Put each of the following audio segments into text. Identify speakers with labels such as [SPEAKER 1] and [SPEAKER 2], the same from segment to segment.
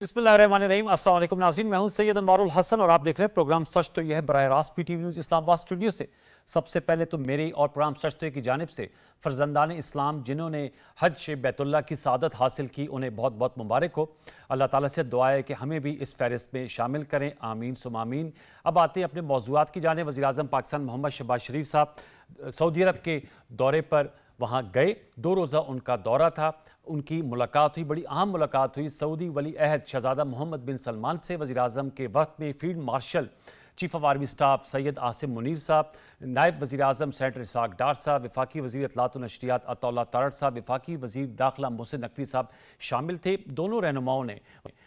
[SPEAKER 1] बिस्मिल्लाहिर्रहमानिर्रहीम। अस्सलाम वालेकुम नाज़रीन, मैं हूं सैयद अनवारुल हसन और आप देख रहे हैं प्रोग्राम सच तो यह है बराह रास्त पीटीवी न्यूज़ इस्लामाबाद स्टूडियो से। सबसे पहले तो मेरी और प्रोग्राम सच तो की जानिब से फर्जंदान इस्लाम जिन्होंने हज से बैतुल्लाह की सादत हासिल की, उन्हें बहुत बहुत मुबारक हो। अल्लाह ताला से दुआ है कि हमें भी इस फहरिस्त में शामिल करें, आमीन सुम आमीन। अब आते हैं अपने मौज़ूआत की जानिब। वज़ीर-ए-आज़म पाकिस्तान मोहम्मद शहबाज शरीफ साहब सऊदी अरब के दौरे पर वहाँ गए। 2 रोज़ा उनका दौरा था। उनकी मुलाकात हुई, बड़ी अहम मुलाकात हुई सऊदी वली अहद शहजादा मोहम्मद बिन सलमान से। वज़ीर-ए-आज़म के वक्त में field marshal chief of army staff Syed Asim Munir साहब, नायब वज़ीर-ए-आज़म सेनेटर इसाक डार साहब, वफाकी वज़ीर इत्तलात व नशरियात अताउल्लाह तारड़ साहब, वफाकी वज़ीर दाखिला मोहसिन नकवी साहब शामिल थे। दोनों रहनुमाओं ने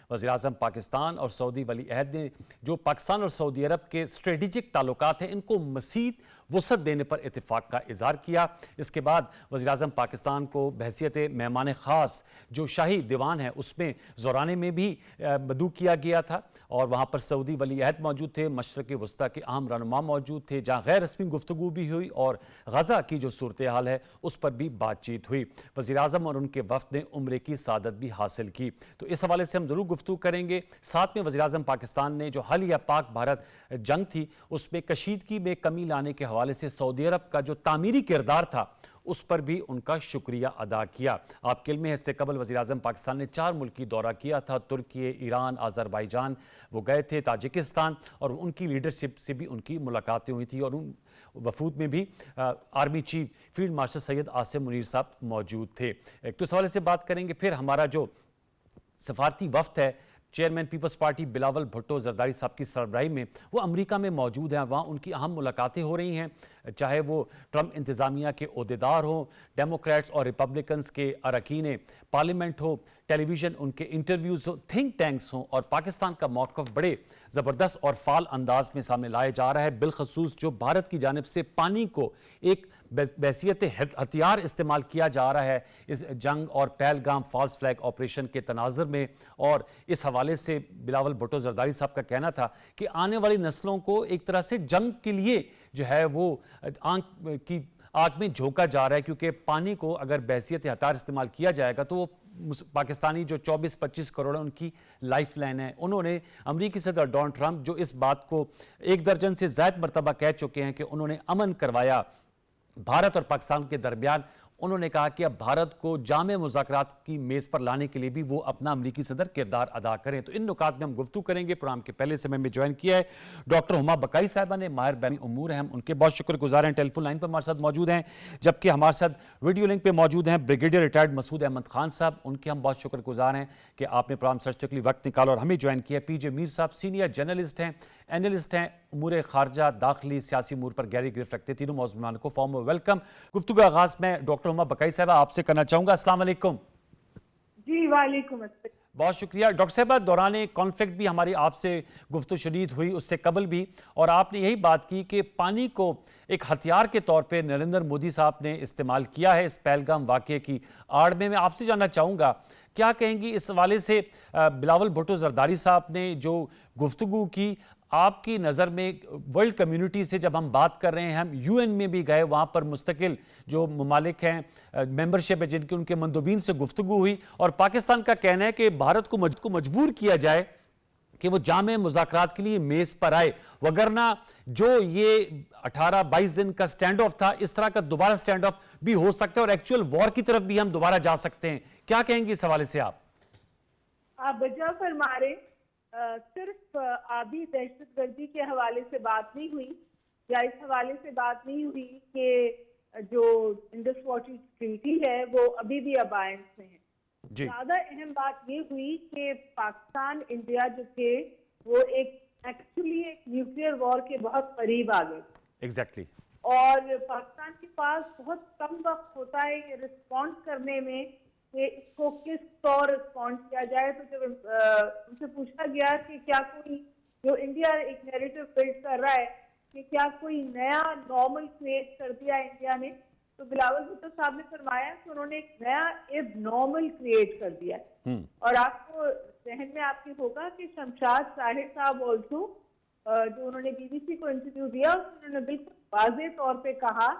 [SPEAKER 1] वज़ीर-ए-आज़म पाकिस्तान और सऊदी वली अहद ने जो पाकिस्तान और सऊदी अरब के स्ट्रेटेजिक ताल्लुकात हैं इनको मज़ीद वसअत देने पर इत्तेफाक का इज़हार किया। इसके बाद वज़ीर-ए-आज़म पाकिस्तान को बहैसियत मेहमान ख़ास जो शाही दीवान है उसमें ज़ोराने में भी मदऊ किया गया था और वहाँ पर सऊदी वली अहद मौजूद थे, मशरक़ वस्ता के अहम रहनुमा मौजूद थे, जहाँ गैर रस्मी गुफ्तगू भी हुई और गज़ा की जो सूरत हाल है उस पर भी बातचीत हुई। वज़ीर-ए-आज़म और उनके वफ़द ने उम्रे की सादत भी हासिल की, तो इस हवाले से हम ज़रूर गुफ्तगू करेंगे। साथ में वज़ीर-ए-आज़म पाकिस्तान ने जो हालिया पाक भारत जंग थी उसमें कशीदगी में कमी लाने के हवाले से सऊदी अरब का जो तामीरी किरदार था उस पर भी उनका शुक्रिया अदा किया। आपके इल्म में इससे कबल वज़ीर-ए-आज़म पाकिस्तान ने 4 मुल्की दौरा किया था, तुर्की, ईरान, अज़रबैजान वो गए थे, ताजिकिस्तान, और उनकी लीडरशिप से भी उनकी मुलाकातें हुई थी और उन वफूद में भी army chief field marshal Syed Asim Munir साहब मौजूद थे। एक तो इस हवाले से बात करेंगे। फिर हमारा जो सफारती वफ्द है chairman peoples party Bilawal Bhutto Zardari sahab की सरबराही में वो अमेरिका में मौजूद हैं। वहाँ उनकी अहम मुलाकातें हो रही हैं, चाहे वो ट्रंप इंतज़ामिया के ओहदेदार हों, डेमोक्रेट्स और रिपब्लिकन्स के अरकान पार्लियामेंट हो, टेलीविज़न उनके इंटरव्यूज़ हो, थिंक टैंक्स हों, और पाकिस्तान का मौक़िफ़ बड़े ज़बरदस्त और फ़ाल अंदाज में सामने लाया जा रहा है। बिलखसूस जो भारत की जानिब से पानी को एक बहैसियत हथियार इस्तेमाल किया जा रहा है इस जंग और पहलगाम फॉल्स फ्लैग ऑपरेशन के तनाज़ुर में। और इस हवाले से बिलावल भुट्टो जरदारी साहब का कहना था कि आने वाली नस्लों को एक तरह से जंग के लिए जो है वो आग में झोंका जा रहा है, क्योंकि पानी को अगर बहैसियत हथियार इस्तेमाल किया जाएगा तो वो पाकिस्तानी जो 24-25 करोड़ है उनकी लाइफ लाइन है। उन्होंने अमरीकी सदर डोनाल्ड ट्रंप जो इस बात को 1 दर्जन से ज़ायद मरतबा कह चुके हैं कि उन्होंने अमन करवाया भारत और पाकिस्तान के दरमियान, उन्होंने कहा कि अब भारत को जामे मुज़ाकरात की मेज़ पर लाने के लिए भी वो अपना अमरीकी सदर किरदार अदा करें। तो इन नुकात में हम गुफ्तगू करेंगे। प्रोग्राम के पहले समय में ज्वाइन किया है डॉक्टर हुमा बकाई साहिबा ने, माहिर बैनी उमूर हैं, हम उनके बहुत शुक्रगुजार हैं। टेलीफोन लाइन पर हमारे साथ मौजूद हैं, जबकि हमारे साथ वीडियो लिंक पर मौजूद हैं ब्रिगेडियर रिटायर्ड मसूद अहमद खान साहब, उनके हम बहुत शुक्रगुजार हैं कि आपने प्रोग्राम सच के लिए वक्त निकाला और हमें ज्वाइन किया। पीजे मीर साहब सीनियर जर्नलिस्ट हैं, एनालिस्ट हैं, उमूर खारजा, दाखिली, सियासी उमूर पर गहरी गिरफ्त रखते। तीनों मौजूद को फॉर्म वेलकम। गुफ्तगू आगाज में डॉक्टर हुमा बकाई साहबा आपसे करना चाहूंगा। अस्सलाम वालेकुम।
[SPEAKER 2] जी वालेकुम अस्सलाम।
[SPEAKER 1] बहुत शुक्रिया डॉक्टर साहबा। दौरान कॉन्फ्लिक्ट भी हमारी आपसे गुफ्तगू शदीद हुई, उससे कबल भी, और आपने यही बात की कि पानी को एक हथियार के तौर पे नरेंद्र मोदी साहब ने इस्तेमाल किया है इस पहलगाम वाक़े की आड़ में। मैं आपसे जानना चाहूँगा क्या कहेंगी इस हवाले से। बिलावल भुट्टो जरदारी साहब ने जो गुफ्तगू की, आपकी नज़र में वर्ल्ड कम्युनिटी से जब हम बात कर रहे हैं, हम यूएन में भी गए, वहाँ पर मुस्तकिल जो ममालिक हैं मेंबरशिप है जिनके उनके मंदोबीन से गुफ्तगू हुई, और पाकिस्तान का कहना है कि भारत को मजबूर किया जाए कि वो जामे मुज़ाकरात के लिए मेज़ पर आए, वगरना जो ये 18-22 दिन का स्टैंड ऑफ था इस तरह का दोबारा स्टैंड ऑफ भी हो सकता है और एक्चुअल वॉर की तरफ भी हम दोबारा जा सकते हैं। क्या कहेंगे इस हवाले से आप
[SPEAKER 2] वजह फरमा रहे? सिर्फ आबी दहशतगर्दी के हवाले से बात नहीं हुई, या इस हवाले से बात नहीं हुई कि जो इंडस वाटर ट्रीटी है वो अभी भी अबायंस में है। ज्यादा अहम बात ये हुई कि पाकिस्तान इंडिया जो थे वो एक्चुअली एक न्यूक्लियर वॉर के बहुत करीब आ गए।
[SPEAKER 1] एग्जैक्टली।
[SPEAKER 2] और पाकिस्तान के पास बहुत कम वक्त होता है रिस्पॉन्ड करने में कि इसको किस तौर रिस्पॉन्ड किया जाए। तो जब उनसे पूछा गया कि क्या कोई, जो इंडिया एक नैरेटिव बिल्ड कर रहा है कि क्या कोई नया नॉर्मल क्रिएट कर दिया इंडिया ने, तो बिलावल भुट्टो साहब ने फरमाया कि उन्होंने एक नया एब नॉर्मल क्रिएट कर दिया है। और आपको जहन में आपकी होगा कि शमशाद साहिर साहब ऑल्सो, जो उन्होंने बीबीसी को इंटरव्यू दिया, उन्होंने बिल्कुल वाज़ेह तौर पे कहा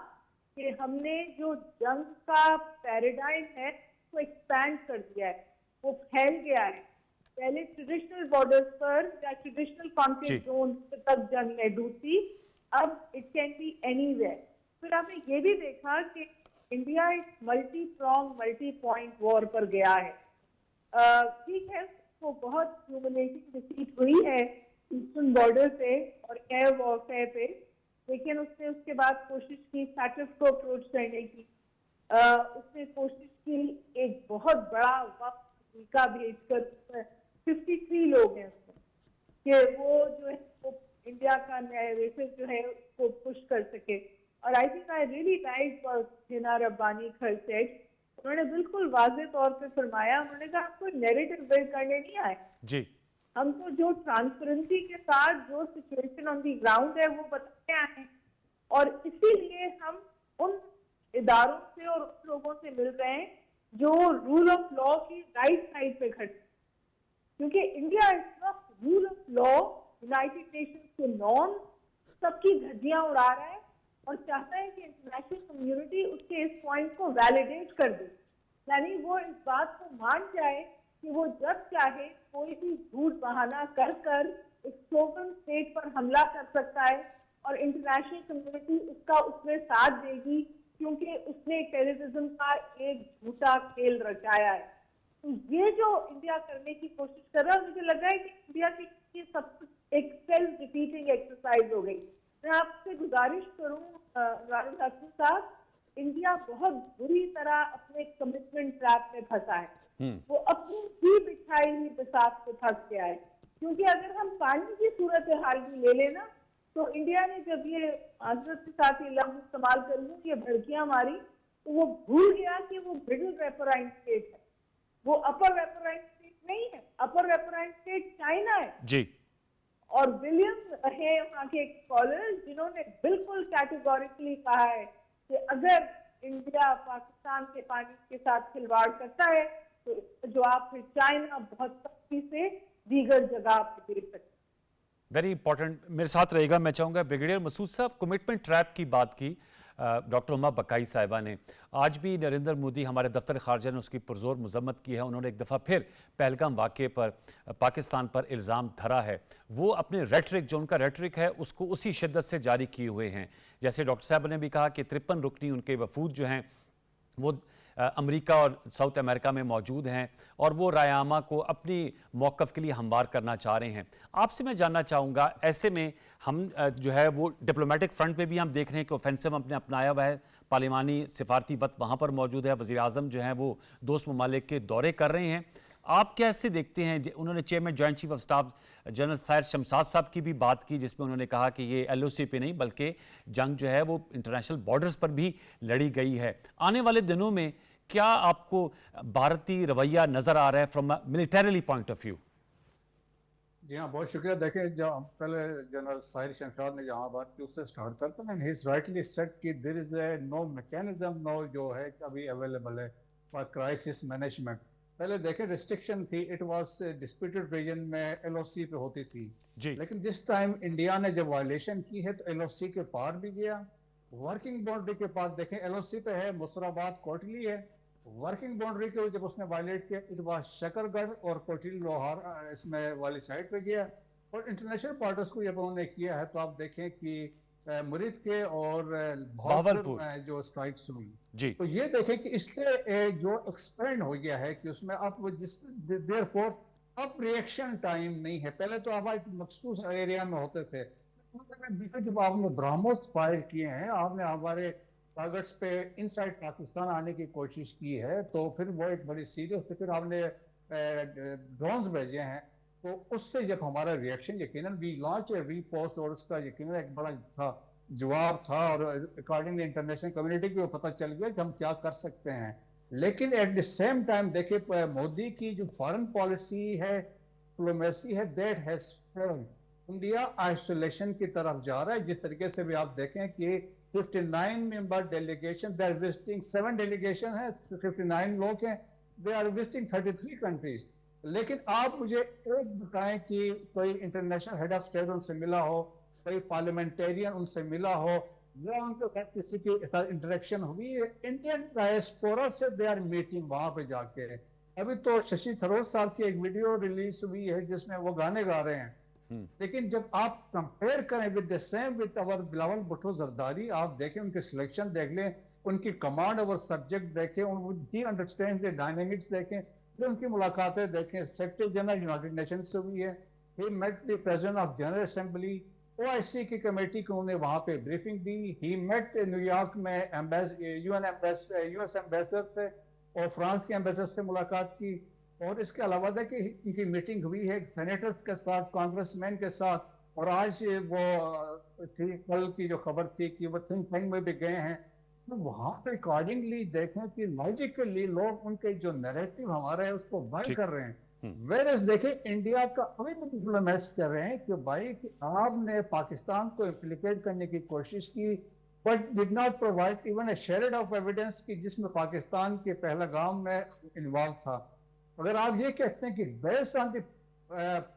[SPEAKER 2] कि हमने जो जंग का पैराडाइम है वो एक्सपैंड कर दिया है, वो फैल गया है। पहले ट्रेडिशनल बॉर्डर्स पर या ट्रेडिशनल कॉन्फ्लिक्ट जोन तक जंग महदूद थी, अब इट कैन बी एनीवेयर। फिर आपने ये भी देखा कि इंडिया एक multi prong multi point war पर गया है। ठीक है, वो बहुत ह्यूमिलेटिंग डिफीट हुई है ईस्टर्न बॉर्डर पे और एयर वॉरफेयर पे, लेकिन उसने उसके बाद कोशिश की सैटिफ को अप्रोच करने की। उसने कोशिश की एक बहुत बड़ा वक्त अमेरिका भेजकर 53 लोग हैं उसमें कि वो जो है वो इंडिया का नैरेटिव जो है उसको पुश कर सके। और I think I really like Hina Rabbani खरसेट, उन्होंने बिल्कुल वाज़ेह तौर पे फरमाया, उन्होंने कहा आपको नैरेटिव बिल्ड करने नहीं आए
[SPEAKER 1] जी,
[SPEAKER 2] हम तो जो ट्रांसपेरेंसी के साथ जो सिचुएशन ऑन दी ग्राउंड है वो बताते आए हैं, और इसीलिए हम उन इदारों से और उन लोगों से मिल रहे हैं जो रूल ऑफ लॉ की राइट साइड पे खड़े, क्योंकि India is not rule of law, United Nations के नॉर्म सबकी धज्जियां उड़ा रहा है और चाहता है कि इंटरनेशनल कम्युनिटी उसके इस पॉइंट को वैलिडेट कर दे, यानी वो इस बात को मान जाए कि वो जब चाहे कोई भी झूठ बहाना कर कर एक सोवरेन स्टेट पर हमला कर सकता है और इंटरनेशनल कम्युनिटी उसका उसमें साथ देगी, क्योंकि उसने टेररिज्म का एक झूठा खेल रचाया है। तो ये जो इंडिया करने की कोशिश कर रहा है, मुझे लग रहा है कि इंडिया की सब कुछ एक सेल्फ डिफीटिंग एक्सरसाइज हो गई। मैं आपसे गुजारिश करूं राहुल हसन साहब, इंडिया बहुत बुरी तरह अपने कमिटमेंट ट्रैप में फंसा है। वो अपनी ही बिछाई हुई बिसात पे फंस गया है, क्योंकि अगर हम पानी की सूरत हाल भी ले लेना तो इंडिया ने जब ये माजरत के साथ ये लफ्ज इस्तेमाल कर लूं, ये भड़कियां मारी, तो वो भूल गया कि वो मिडिल रेफराइन स्टेट है, वो अपर रेफराइन स्टेट नहीं है। अपर रेफराइन स्टेट चाइना है
[SPEAKER 1] जी।
[SPEAKER 2] और विलियम है वहाँ के एक स्कॉलर जिन्होंने बिल्कुल कैटेगोरिकली कहा है कि अगर इंडिया पाकिस्तान के पानी के साथ खिलवाड़ करता है तो जो आप फिर चाइना बहुत सख्ती से दीगर जगह पे दे सकते।
[SPEAKER 1] वेरी इंपॉर्टेंट, मेरे साथ रहेगा। मैं चाहूँगा ब्रिगेडियर मसूद साहब, कमिटमेंट ट्रैप की बात की डॉक्टर उमा बकाई साहिबा ने। आज भी नरेंद्र मोदी हमारे दफ्तर खारजा ने उसकी पुरजोर मजम्मत की है। उन्होंने एक दफ़ा फिर पहलगाम वाक़े पर पाकिस्तान पर इल्ज़ाम धरा है। वो अपने रेटरिक, जो उनका रेटरिक है, उसको उसी शिद्दत से जारी किए हुए हैं। जैसे डॉक्टर साहब ने भी कहा कि 53 रुकनी उनके वफूद जो हैं वो अमेरिका और साउथ अमेरिका में मौजूद हैं और वो रायामा को अपनी मौक़िफ़ के लिए हमवार करना चाह रहे हैं। आपसे मैं जानना चाहूँगा, ऐसे में हम जो है वो डिप्लोमेटिक फ्रंट पे भी हम देख रहे हैं कि ऑफेंसिव हमने अपनाया हुआ है, पार्लिमानी सिफारती वक्त वहाँ पर मौजूद है, वज़ीर आज़म जो हैं वो दोस्त ममालिक के दौरे कर रहे हैं। आप कैसे देखते हैं? उन्होंने chairman joint chief of staff general Sahir Shamshad साहब की भी बात की, जिसमें उन्होंने कहा कि ये LOC पे नहीं बल्कि जंग जो है वो इंटरनेशनल बॉर्डर्स पर भी लड़ी गई है। आने वाले दिनों में क्या आपको भारतीय रवैया नजर आ रहा है from militarily point of view?
[SPEAKER 3] जी हाँ, बहुत शुक्रिया। देखें, जो पहले जनरल साहिर शमशाद ने जहाँ बात की उससे स्टार्ट करता हूँ। ही इज राइटली सेड कि there is no mechanism no जो है अभी अवेलेबल है फॉर क्राइसिस मैनेजमेंट। पहले देखें, रिस्ट्रिक्शन थी, इट वाज डिस्प्यूटेड रीजन में LOC पे होती थी
[SPEAKER 1] जी।
[SPEAKER 3] लेकिन जिस टाइम इंडिया ने जब वायलेशन की है तो LOC के पार भी गया। वर्किंग बाउंड्री के पास देखें, LOC पे है, मुसराबाद कोटली है। वर्किंग बाउंड्री को जब उसने वायलेट किया, इट वाज शकरगढ़ और कोटली लोहार इसमें वाली साइड पे गया। और इंटरनेशनल बॉर्डर्स को जब उन्होंने किया है तो आप देखें कि मुरीद के और भावलपुर में जो स्ट्राइक्स हुई
[SPEAKER 1] जी।
[SPEAKER 3] तो ये देखें कि इससे जो एक्सपेंड हो गया है कि उसमें अब जिस देयरफॉर अब रिएक्शन टाइम नहीं है। पहले तो आप एक मखसूस एरिया में होते थे, जब आपने ब्राह्मोस फायर किए हैं, आपने हमारे टारगेट्स पे इनसाइड पाकिस्तान आने की कोशिश की है, तो फिर वो एक बड़ी सीरियस थी। फिर आपने ड्रोन्स भेजे हैं, तो उससे जब हमारा रिएक्शन यकीनन भी लॉन्च रीपोस्ट और उसका यकीनन एक बड़ा था जवाब था और अकॉर्डिंग इंटरनेशनल कम्युनिटी को पता चल गया कि हम क्या कर सकते हैं। लेकिन एट द सेम टाइम देखिए, मोदी की जो फॉरेन पॉलिसी है, डिप्लोमेसी है, that has failed. India isolation की तरफ जा रहा है। जिस तरीके से भी आप देखें कि 59 member delegation, they are visiting 7 delegation है, 59 लोग हैं, दे आर विजिटिंग 33 कंट्रीज। लेकिन आप मुझे एक बताएं कि कोई इंटरनेशनल हेड ऑफ स्टेट उनसे मिला हो, कोई पार्लियामेंटेरियन उनसे मिला हो, या उनके साथ किसी की इंटरेक्शन हुई है? इंडियन डायस्पोरा से दे आर मीटिंग वहां पे जाके, ابھی تو ششی تھرور صاحب کی ایک ویڈیو ریلیز ہوئی ہے جس میں وہ گانے گا رہے ہیں، لیکن جب آپ کمپیئر کریں ود دا سیم وتھ اور بلاول بھٹو زرداری، آپ دیکھیں ان کے سلیکشن دیکھ لیں، ان کی کمانڈ اوور سبجیکٹ دیکھیں، ہی انڈرسٹینڈ دی ڈائنامکس دیکھیں، پھر ان کی ملاقاتیں دیکھیں. سیکرٹری جنرل یونائٹڈ نیشن سے ہوئی ہے، he met the president of general assembly, OIC کی کمیٹی کو انہوں نے وہاں پہ بریفنگ دی. ہی میٹ نیو یارک میں US ایمبیسڈر سے اور فرانس کے ایمبیسڈر سے ملاقات کی. اور اس کے علاوہ کہ ان کی میٹنگ ہوئی ہے سینیٹرز کے ساتھ، کانگریس مین کے ساتھ، اور آج وہ تھی کل کی جو خبر تھی کہ وہ تھنک ٹینک میں بھی گئے ہیں. تو وہاں پہ اکارڈنگلی دیکھیں کہ لاجیکلی لوگ ان کے جو نیریٹو ہمارا ہے اس کو بائی کر رہے ہیں. ویرز دیکھیں انڈیا کا ابھی بھی ڈپلومیٹس کر رہے ہیں کہ بھائی کہ آپ نے پاکستان کو امپلیکیٹ کرنے کی کوشش کی but did not provide even a shred of evidence کی جس میں پاکستان کے پہلگام میں انوالو تھا. اگر آپ یہ کہتے ہیں کہ based on the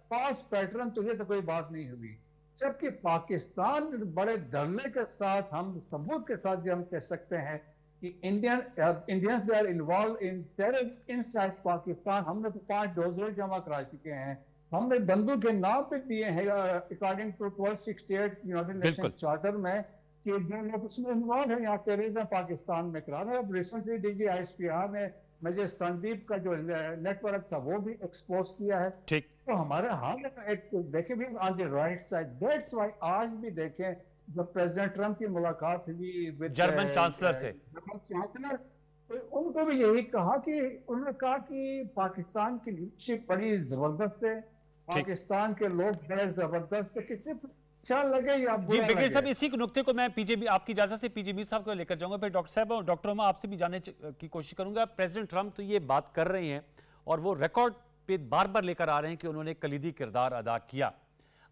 [SPEAKER 3] pass pattern تو یہ تو کوئی بات نہیں ہوئی، جبکہ پاکستان بڑے دھرنے کے ساتھ ہم ثبوت کے ساتھ بھی ہم کہہ سکتے ہیں کہ Indians they are involved in terror inside Pakistan. ہم نے تو 5 ڈوزر جمع کرا چکے ہیں، ہم نے بندوق کے نام پہ دیے ہیں according to 1268 United Nation charter میں کہ جو لوگ اس میں انوالو ہیں یا ٹیررزم پاکستان میں کرا رہے ہیں. اب ریسنٹلی DG ISPR نے میجر سندیپ کا جو نیٹ ورک تھا وہ بھی ایکسپوز کیا ہے. تو ہمارے حال دیکھیں بھی on the right side. That's why آج بھی دیکھیں جب پریزیڈنٹ ٹرمپ کی ملاقات ہوئی
[SPEAKER 1] جرمن چانسلر سے،
[SPEAKER 3] ان کو بھی یہی کہا کہ انہوں نے کہا کہ پاکستان کی لیڈرشپ بڑی زبردست ہے، پاکستان کے لوگ بڑے زبردست ہے، کسی اچھا لگے یا برا لگے.
[SPEAKER 1] بریگیڈیئر صاحب اسی نقطے کو میں پی جے بی آپ کی اجازت سے پی جے بی صاحب کو لے کر جاؤں گا، پھر ڈاکٹر صاحب اور ڈاکٹر عمر آپ سے بھی جاننے کی کوشش کروں گا. پریزیڈنٹ ٹرمپ تو یہ بات کر رہے ہیں اور وہ ریکارڈ پہ بار بار لے کر آ رہے ہیں کہ انہوں نے کلیدی کردار ادا کیا.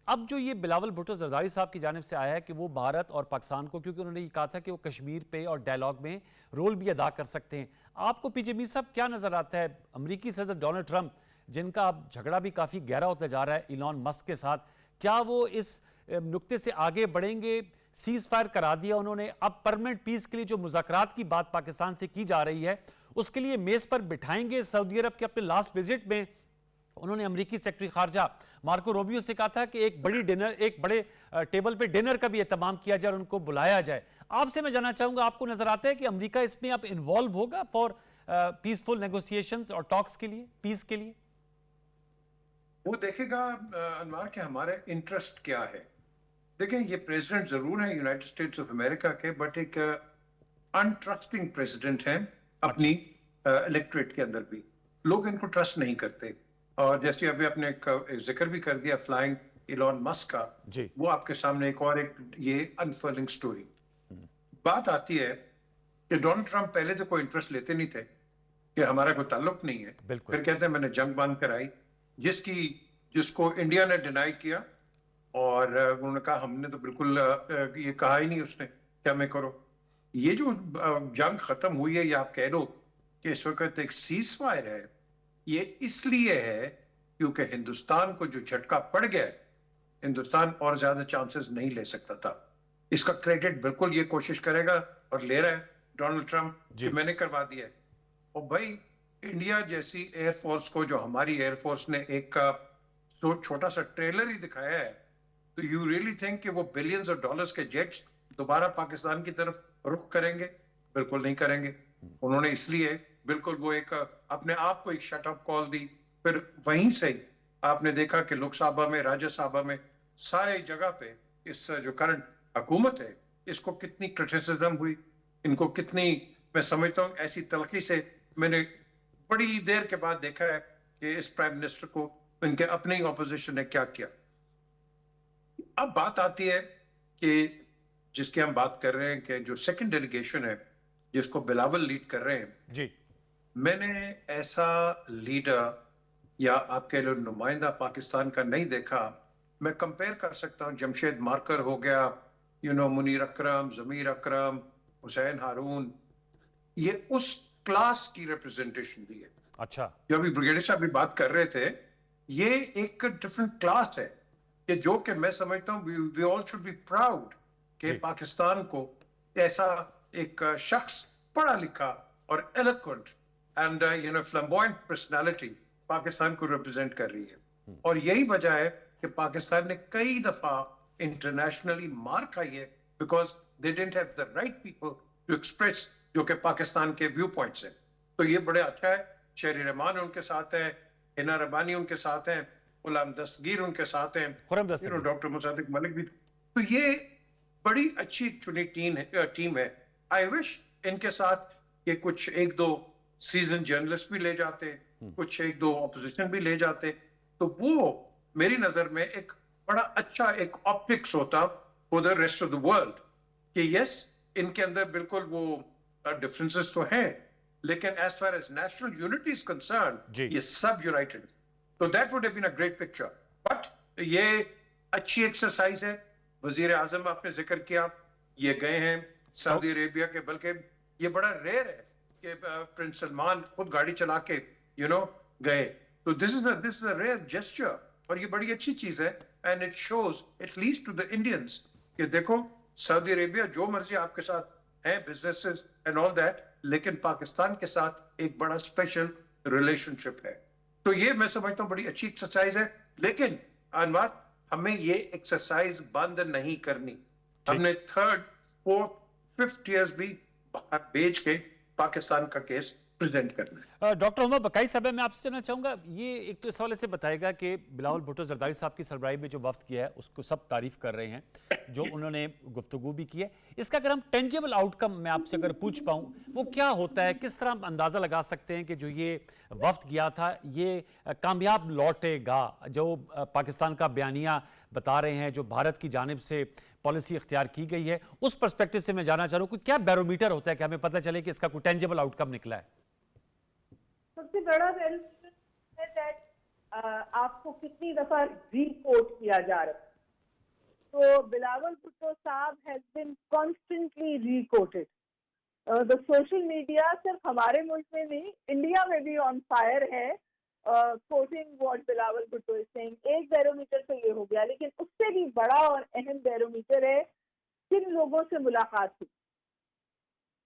[SPEAKER 1] اب جو یہ بلاول بھٹو زرداری صاحب کی جانب سے آیا ہے کہ وہ بھارت اور پاکستان کو، کیونکہ انہوں نے یہ کہا تھا کہ وہ کشمیر پہ اور ڈائیلاگ میں رول بھی ادا کر سکتے ہیں، آپ کو پی جے بی صاحب کیا نظر آتا ہے؟ امریکی صدر ڈونلڈ ٹرمپ جن کا اب جھگڑا بھی کافی گہرا ہوتا جا رہا ہے ایلان مسک کے ساتھ، کیا وہ اس نقطے سے آگے بڑھیں گے؟ سیز فائر کرا دیا انہوں نے، اب پرمنٹ پیس کے لیے جو مذاکرات کی بات پاکستان سے کی جا رہی ہے اس کے لیے میز پر بٹھائیں گے؟ سعودی عرب کے اپنے لاسٹ وزٹ میں انہوں نے امریکی سیکرٹری خارجہ مارکو روبیو سے کہا تھا کہ ایک بڑے ٹیبل پہ ڈنر کا بھی اہتمام کیا جائے اور ان کو بلایا جائے. آپ سے میں جاننا چاہوں گا، آپ کو نظر آتا ہے کہ امریکہ اس میں اب انوالو ہوگا فار پیسفل نیگوسیشنز اور ٹاکس کے لیے، پیس کے لیے؟
[SPEAKER 4] وہ دیکھے گا انوار کہ ہمارا انٹرسٹ کیا ہے. دیکھیں یہ پریزیڈنٹ ضرور ہیں یونائٹڈ اسٹیٹس آف امریکہ کے، بٹ ایک انٹرسٹنگ پریزیڈنٹ ہیں اپنی الیکٹریٹ کے اندر بھی. لوگ ان کو ٹرسٹ نہیں کرتے. اور جیسے ابھی آپ نے ذکر بھی کر دیا فلائنگ ایلان مسک کا، وہ آپ کے سامنے ایک اور یہ انفرلنگ سٹوری. بات آتی ہے کہ ڈونلڈ ٹرمپ پہلے تو کوئی انٹرسٹ لیتے نہیں تھے کہ ہمارا کوئی تعلق نہیں ہے، پھر کہتے ہیں میں نے جنگ باندھ کرائی جس کو انڈیا نے ڈینائی کیا، اور انہوں نے کہا ہم نے تو بالکل یہ کہا ہی نہیں اس نے کیا میں کرو. یہ جو جنگ ختم ہوئی ہے یا آپ کہہ لو کہ اس وقت ایک سیز فائر ہے، یہ اس لیے ہے کیونکہ ہندوستان کو جو جھٹکا پڑ گیا ہے، ہندوستان اور زیادہ چانسز نہیں لے سکتا تھا. اس کا کریڈٹ بالکل یہ کوشش کرے گا اور لے رہا ہے ڈونلڈ ٹرمپ کہ میں نے کروا دیا ہے. اور بھائی انڈیا جیسی ایئر فورس کو، جو ہماری ایئر فورس نے ایک چھوٹا سا ٹریلر ہی دکھایا ہے، تو یو ریئلی تھنک کہ وہ بلینز آف ڈالرز کے جیٹس دوبارہ پاکستان کی طرف رخ کریں گے؟ بالکل نہیں کریں گے. انہوں نے اس لیے بالکل وہ ایک اپنے آپ کو ایک شٹ اپ کال دی. پھر وہیں سے آپ نے دیکھا کہ لوک سبھا میں، راجیہ سبھا میں، سارے جگہ پہ اس جو کرنٹ حکومت ہے اس کو کتنی کرٹیسزم ہوئی، ان کو کتنی، میں سمجھتا ہوں ایسی تلخی سے میں نے بڑی دیر کے بعد دیکھا ہے کہ اس پرائم منسٹر کو ان کے اپنے ہی اپوزیشن نے کیا کیا. اب بات آتی ہے کہ جس کی ہم بات کر رہے ہیں کہ جو سیکنڈ ڈیلیگیشن ہے جس کو بلاول لیڈ کر رہے ہیں،
[SPEAKER 1] جی
[SPEAKER 4] میں نے ایسا لیڈر یا آپ کے لوگ نمائندہ پاکستان کا نہیں دیکھا. میں کمپیئر کر سکتا ہوں، جمشید مارکر ہو گیا، منیر اکرم، ضمیر اکرم، حسین ہارون، یہ اس کلاس کی ریپرزنٹیشن دی ہے.
[SPEAKER 1] اچھا،
[SPEAKER 4] جو ابھی بریگیڈیئر صاحب بھی بات کر رہے تھے، یہ ایک ڈفرنٹ کلاس ہے کہ جو کہ میں سمجھتا ہوں وی آل شوڈ بی پراؤڈ کہ پاکستان کو ایسا ایک شخص پڑھا لکھا اور eloquent and flamboyant personality Pakistan को रिप्रेजेंट कर रही है और यही वजह है कि पाकिस्तान ने कई दफा इंटरनेशनली मार खाई है because they didn't have the right people to express जो कि पाकिस्तान के व्यू पॉइंट्स हैं. तो ये बड़े अच्छा है. शेरी रहमान उनके साथ है, हिना रबानी उनके साथ हैं, गुलाम दस्तगीर उनके साथ हैं, डॉक्टर मुसादिक मलिक भी. तो ये बड़ी अच्छी चुनी टीम है. आई विश इनके साथ ये कुछ एक दो सीजन जर्नलिस्ट भी ले जाते, कुछ एक दो ऑपोजिशन भी ले जाते, तो वो मेरी नजर में एक बड़ा अच्छा एक ऑप्टिक्स होता for the rest of the world कि यस इनके अंदर बिल्कुल वो डिफरेंसेस तो हैं, लेकिन as far as national unity is concern ये सब यूनाइटेड. तो that would have been a great picture. But ये अच्छी एक्सरसाइज है. वजीर आजम आपने जिक्र किया, ये गए हैं सऊदी अरेबिया के, बल्कि ये बड़ा रेयर है कि प्रिंस सलमान खुद गाड़ी चला के गए. तो this is a rare gesture और ये बड़ी अच्छी चीज है. And it shows it leads to the Indians कि देखो सऊदी अरेबिया जो मर्जी आपके साथ है बिजनेसेस एंड ऑल दैट, लेकिन पाकिस्तान के साथ एक बड़ा स्पेशल रिलेशनशिप है. तो ये मैं समझता हूँ बड़ी अच्छी एक्सरसाइज है. लेकिन अनवर हमें ये एक्सरसाइज बंद नहीं करनी. हमने 3rd, 4th, 5th ईयर्स भी भेज के पाकिस्तान का केस प्रेजेंट करना है.
[SPEAKER 1] डॉक्टर उमर बकाई साहब, मैं आपसे जानना चाहूंगा, ये एक तो इस हवाले से बताएगा कि बिलावल भुट्टो जरदारी साहब की सरबराही में जो वफ्द किया है उसको सब तारीफ कर रहे हैं, जो उन्होंने गुफ्तगू भी की है. इसका अगर हम टेंजिबल आउटकम मैं आपसे अगर पूछ पाऊं, वो क्या होता है? किस तरह हम अंदाजा लगा सकते हैं कि जो ये वफ्द गया था ये कामयाब लौटेगा? जो पाकिस्तान का बयानिया बता रहे हैं, जो भारत की जानिब से पॉलिसी इख्तियार की गई है, उस पर्सपेक्टिव से मैं जानना चाह रहा हूँ कि क्या बैरोमीटर होता है कि हमें पता चले कि इसका कोई टेंजिबल आउटकम निकला है?
[SPEAKER 2] सबसे बड़ा बैरोमीटर है दैट आपको कितनी दफा रीकोट किया जा रहा है. तो बिलावल भुट्टो साहब has been constantly requoted. The social media सिर्फ हमारे मुल्क में नहीं, इंडिया में भी ऑन फायर है quoting what Bilawal Bhutto is saying. एक बैरोमीटर तो ये हो गया, लेकिन उससे भी बड़ा और अहम बैरोमीटर है किन लोगों से मुलाकात हुई,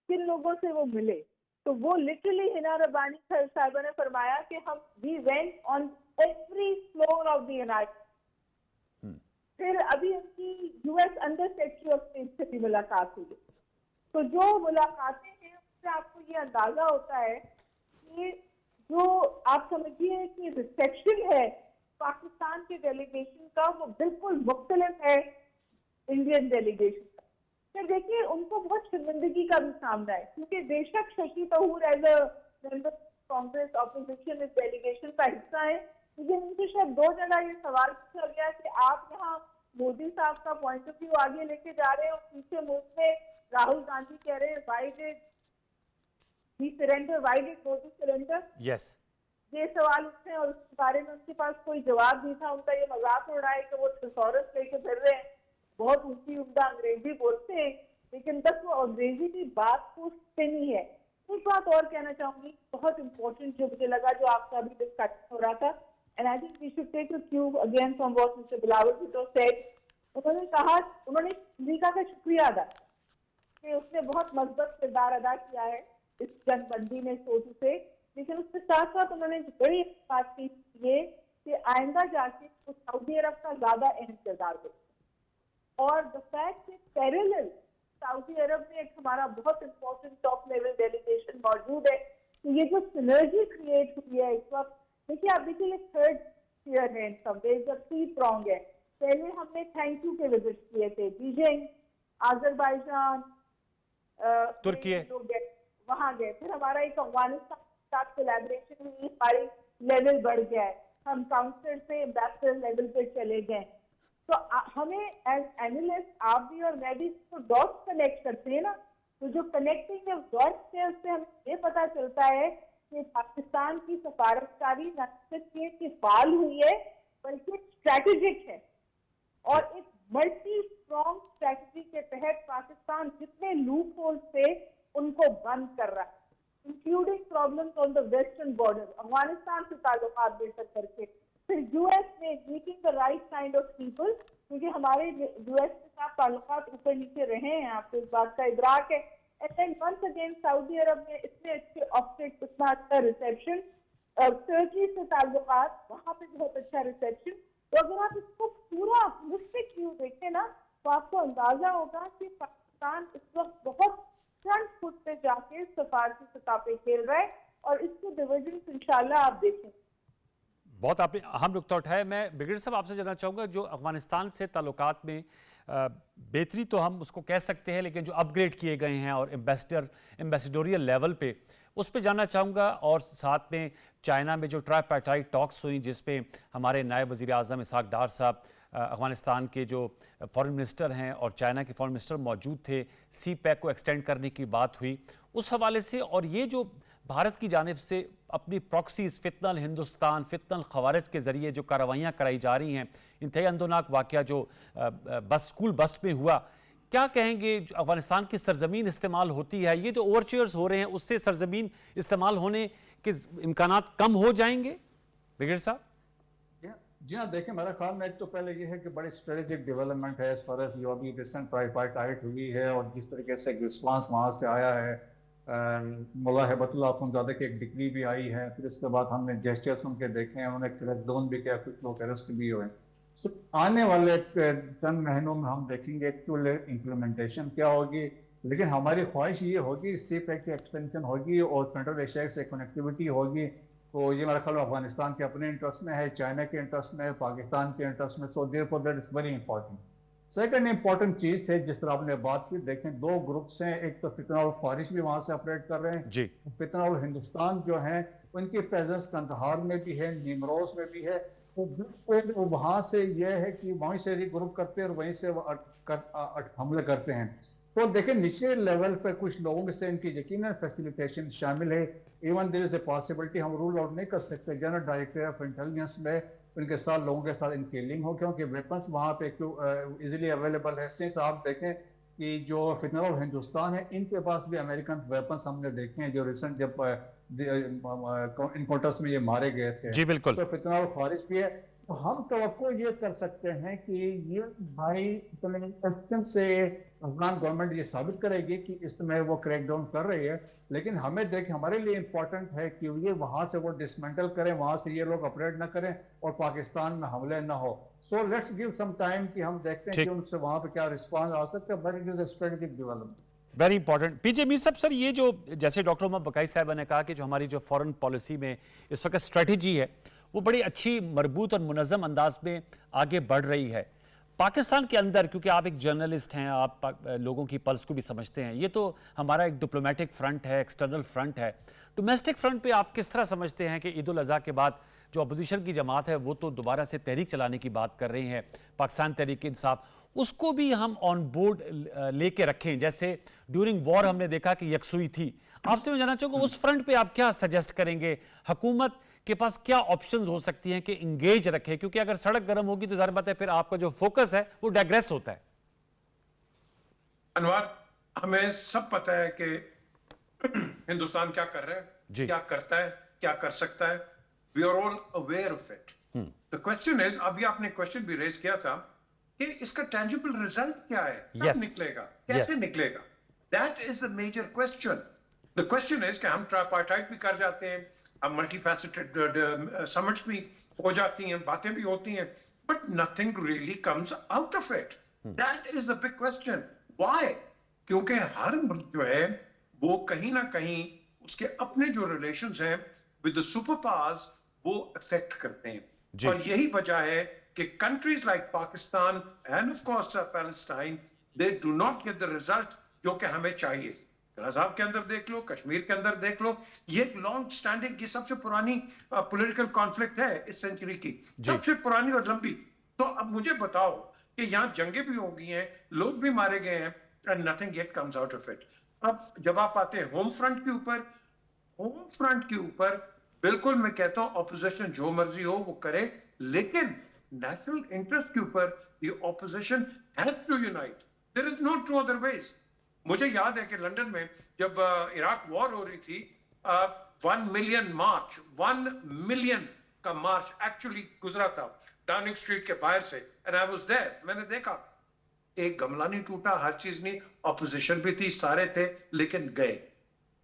[SPEAKER 2] किन लोगों से वो मिले. तो वो लिटरली हिना रबानी साहिबा ने फरमाया कि हम we went on every floor of the United. फिर अभी उनकी US under secretary of state से भी मुलाकात हुई. तो जो मुलाकातें हैं उससे आपको ये अंदाजा होता है कि जो आप समझिए कि रिसेप्शन है पाकिस्तान के डेलीगेशन का वो बिल्कुल मुख्तलिफ है इंडियन डेलीगेशन का. फिर देखिए उनको बहुत शर्मिंदगी का भी सामना है, क्योंकि बेशक Shashi Tharoor as a member Congress opposition इस डेलीगेशन का हिस्सा है, लेकिन उनसे शायद 2 जगह ये सवाल पूछा गया कि आप यहाँ मोदी साहब का पॉइंट ऑफ व्यू आगे लेके जा रहे हैं और पीछे मुल्क में राहुल गांधी कह रहे हैं why did he surrender, why did Modi surrender.
[SPEAKER 1] Yes,
[SPEAKER 2] ये सवाल उठे और उसके बारे में उनके पास कोई जवाब नहीं था. उनका ये मजाक उड़ रहा है कि वो थिसॉरस लेके फिर रहे हैं, बहुत ऊंची उम्दा अंग्रेजी बोलते हैं, लेकिन बस वो अंग्रेजी की बात पूछते नहीं है. एक बात और कहना चाहूंगी बहुत इंपॉर्टेंट जो मुझे लगा, जो आपका अभी डिस्कशन हो रहा था, and I think we should take a cue again from what mister Bilawal Bhutto said. उन्होंने कहा, उन्होंने अमेरिका का शुक्रिया अदा कि उसने बहुत मजबूत किरदार अदा किया है इस जंगबंदी में सोचू से, लेकिन उसके साथ साथ उन्होंने बड़ी बात की ये कि आइंदा जाके वो सऊदी अरब का ज्यादा अहम किरदार दे. और द फैक्ट इज पैरेलल सऊदी अरब में एक हमारा बहुत इंपॉर्टेंट टॉप लेवल डेलीगेशन मौजूद है. तो ये जो सिनर्जी क्रिएट हुई है इस वक्त, देखिए आप देखिए ये 3rd ईयर है, सब 3 प्रॉन्ग है. पहले हमने थैंक यू के विजिट किए थे, बीजिंग, आजरबाईजान,
[SPEAKER 1] तुर्की,
[SPEAKER 2] वहां गए. फिर हमारा एक अफगानिस्तान के साथ कोलैबोरेशन हुई, हमारी लेवल बढ़ गया है, हम काउंसलर से एम्बेसडर लेवल पे चले गए. तो हमें एज एनालिस्ट आप भी और मैं भी तो डॉट्स कनेक्ट करते हैं ना, तो जो कनेक्टिंग डॉट्स है उससे हमें ये पता चलता है कि पाकिस्तान की सफारतकारी न सिर्फ ये फाल हुई है बल्कि स्ट्रैटेजिक है, और एक मल्टी स्ट्रॉन्ग स्ट्रैटेजी के तहत पाकिस्तान जितने लूप होल्स थे उनको बंद कर रहा है, including problems on the western border, Afghanistan से ताल्लुकात बेहतर करके. फिर यूएस में meeting the right kind of people, क्योंकि हमारे यूएस के साथ ताल्लुकात ऊपर नीचे रहे हैं, आपको इस बात का इदराक है. And then once again Saudi Arab में इतने अच्छे ऑप्टिक्स, इतना अच्छा रिसेप्शन, टर्की से ताल्लुकात, वहाँ पे बहुत अच्छा रिसेप्शन। तो अगर आप इसको पूरा होलिस्टिक व्यू देखें ना, तो आपको अंदाजा होगा कि पाकिस्तान इस वक्त बहुत फ्रंट फुट पे जाके सफारती सतह पे खेल रहा है, और इसके डिविजन इंशाल्लाह आप देखें।
[SPEAKER 1] बहुत आपने अहम नुकता उठाया। मैं ब्रिगेडियर साहब आपसे जानना चाहूँगा, जो अफगानिस्तान से ताल्लुकात में बेहतरी तो हम उसको कह सकते हैं, लेकिन जो अपग्रेड किए गए हैं और एम्बेसडोरियल लेवल पे, उस पे जानना चाहूँगा। और साथ में चाइना में जो ट्राइपार्टाइट टॉक्स हुई, जिस पे हमारे नायब वज़ीर आज़म इसहाक डार साहब, अफगानिस्तान के जो फॉरेन मिनिस्टर हैं और चाइना के फॉरेन मिनिस्टर मौजूद थे, सी पैक को एक्सटेंड करने की बात हुई उस हवाले से। और ये जो भारत की जानिब से अपनी प्रॉक्सीज, फितनल हिंदुस्तान, फितनल खवारिज के ज़रिए जो कार्रवाइयाँ कराई जा रही हैं, इंतहाई अंदोनाक वाक़या जो स्कूल बस में हुआ, क्या कहेंगे? अफगानिस्तान की सरजमीन इस्तेमाल होती है, ये जो ओवरचेयर्स हो रहे हैं, उससे सरजमीन इस्तेमाल होने के इम्कानात कम हो जाएंगे? ब्रिगेडियर साहब।
[SPEAKER 3] जी हाँ, देखिए मेरा ख्याल में एक तो पहले ये है कि बड़ी स्ट्रेटेजिक डेवलपमेंट है, इस फर्क जो अभी रिसेंट ट्राइपार्टाइट हुई है और जिस तरीके से रिस्पांस वहाँ से आया है। मुल्ला हिबतुल्लाह अखुंज़ादे की एक डिक्री भी आई है, फिर इसके बाद हमने जेस्चर्स उनके देखे हैं, उन्होंने क्रैकडाउन भी किया, कुछ लोग अरेस्ट भी हुए। तो आने वाले चंद महीनों में हम देखेंगे एक्चुअल इम्प्लीमेंटेशन क्या होगी, लेकिन हमारी ख्वाहिश ये होगी सी पैक की एक्सटेंशन होगी और सेंट्रल एशिया से कनेक्टिविटी होगी। तो ये मेरा ख्याल अफगानिस्तान के अपने इंटरेस्ट में है, चाइना के इंटरेस्ट में है, पाकिस्तान के इंटरेस्ट में। So therefore that is very important. Second important चीज थे, जिस तरह आपने बात की, देखें दो ग्रुप्स हैं, एक तो फितना और फारिश भी वहां से ऑपरेट कर रहे हैं
[SPEAKER 1] जी।
[SPEAKER 3] फितना और हिंदुस्तान जो है उनकी प्रेजेंस कंदहार में भी है, निमरोज में भी है। तो वहां से यह है कि वहीं से रिग्रुप करते हैं और वहीं से हमले करते हैं। तो देखें निचले लेवल पर कुछ लोगों में से इनकी यकीनन फैसिलिटेशन शामिल है। Even there is a possibility, हम रूल आउट नहीं कर सकते, जनरल डायरेक्टर ऑफ इंटेलिजेंस में उनके साथ लोगों के साथ इनकी लिंक हो, क्योंकि वेपन्स वहाँ पे इजीली अवेलेबल है। सिंस आप देखें कि जो फितना और हिंदुस्तान है, इनके पास भी अमेरिकन वेपन्स हमने देखे हैं, जो रिसेंट जब इनकाउंटर्स में ये मारे गए थे।
[SPEAKER 1] जी बिल्कुल।
[SPEAKER 3] तो फितना और खारिज भी है। तो हम तवक्को ये कर सकते हैं कि ये भाई एक्शन से अफगान गवर्नमेंट ये साबित करेगी कि इसमें वो क्रैकडाउन कर रही है, लेकिन हमें देख हमारे लिए इम्पोर्टेंट है कि ये वहां से वो डिसमेंटल करें, वहां से ये लोग ऑपरेट ना करें और पाकिस्तान में हमले ना हो। So let's give some time कि हम देखते हैं कि उनसे वहां पे क्या रिस्पॉन्स आ सकता है, but it is a strategic development.
[SPEAKER 1] Very important. PJ Mir साहब, सर ये जो जैसे डॉक्टर उमर बकाई साहब ने कहा कि जो हमारी जो फॉरेन पॉलिसी में इस वक्त स्ट्रेटजी है वो बड़ी अच्छी, मरबूत और मुनज़्ज़म अंदाज में आगे बढ़ रही है पाकिस्तान के अंदर, क्योंकि आप एक जर्नलिस्ट हैं, आप लोगों की पल्स को भी समझते हैं। ये तो हमारा एक डिप्लोमेटिक फ्रंट है, एक्सटर्नल फ्रंट है। डोमेस्टिक फ्रंट पे आप किस तरह समझते हैं कि ईद उल अज़हा के बाद जो अपोजिशन की जमात है वो तो दोबारा से तहरीक चलाने की बात कर रही है, पाकिस्तान तहरीक इंसाफ, उसको भी हम ऑन बोर्ड लेके रखें? जैसे ड्यूरिंग वॉर हमने देखा कि यकसुई थी। आपसे मैं जानना चाहूँगा उस फ्रंट पे आप क्या सजेस्ट करेंगे? हुकूमत के पास क्या ऑप्शंस हो सकती हैं कि इंगेज रखे? क्योंकि अगर सड़क गर्म होगी तो जाहिर बात है फिर आपका जो फोकस है वो डाइग्रेस होता है।
[SPEAKER 4] अनवर, हमें सब पता है कि हिंदुस्तान क्या कर रहा है, क्या करता है, क्या कर सकता है। We are all aware of it. The question is, अभी आपने क्वेश्चन भी रेज किया था कि इसका टेंजिबल रिजल्ट क्या है, कब निकलेगा, कैसे निकलेगा? That is the major question. The question is कि हम ट्राइपार्टाइट भी कर जाते हैं, अब मल्टीफैसेटेड समिट्स भी हो जाती हैं, बातें भी होती हैं, but nothing really comes out of it. That is the big question. Why? क्योंकि हर मुल्क जो है वो कहीं ना कहीं उसके अपने जो रिलेशंस हैं विद द सुपर पावर्स वो अफेक्ट करते हैं। और यही वजह है कि countries like Pakistan end of course Palestine, they do not get the result जो कि हमें चाहिए। गज़ाब के अंदर देख लो, कश्मीर के अंदर देख लो, ये एक लॉन्ग स्टैंडिंग, ये सबसे पुरानी पॉलिटिकल कॉन्फ्लिक्ट है इस सेंचुरी की, सबसे पुरानी और लंबी। तो अब मुझे बताओ कि यहाँ जंगें भी हो गई हैं, लोग भी मारे गए हैं, and nothing yet comes out of it. अब जब आप आते हैं होम फ्रंट के ऊपर, होम फ्रंट के ऊपर बिल्कुल मैं कहता हूं ऑपोजिशन जो मर्जी हो वो करे, लेकिन नेशनल इंटरेस्ट के ऊपर the opposition has to unite. There is no two other ways. मुझे याद है कि लंदन में जब इराक वॉर हो रही थी, 1 मिलियन मार्च, 1 मिलियन का मार्च एक्चुअली गुजरा था डाउनिंग स्ट्रीट के बाहर से, एंड आई वाज देयर। मैंने देखा एक गमला नहीं टूटा, हर चीज नहीं, ऑपोजिशन भी थी, सारे थे, लेकिन गए।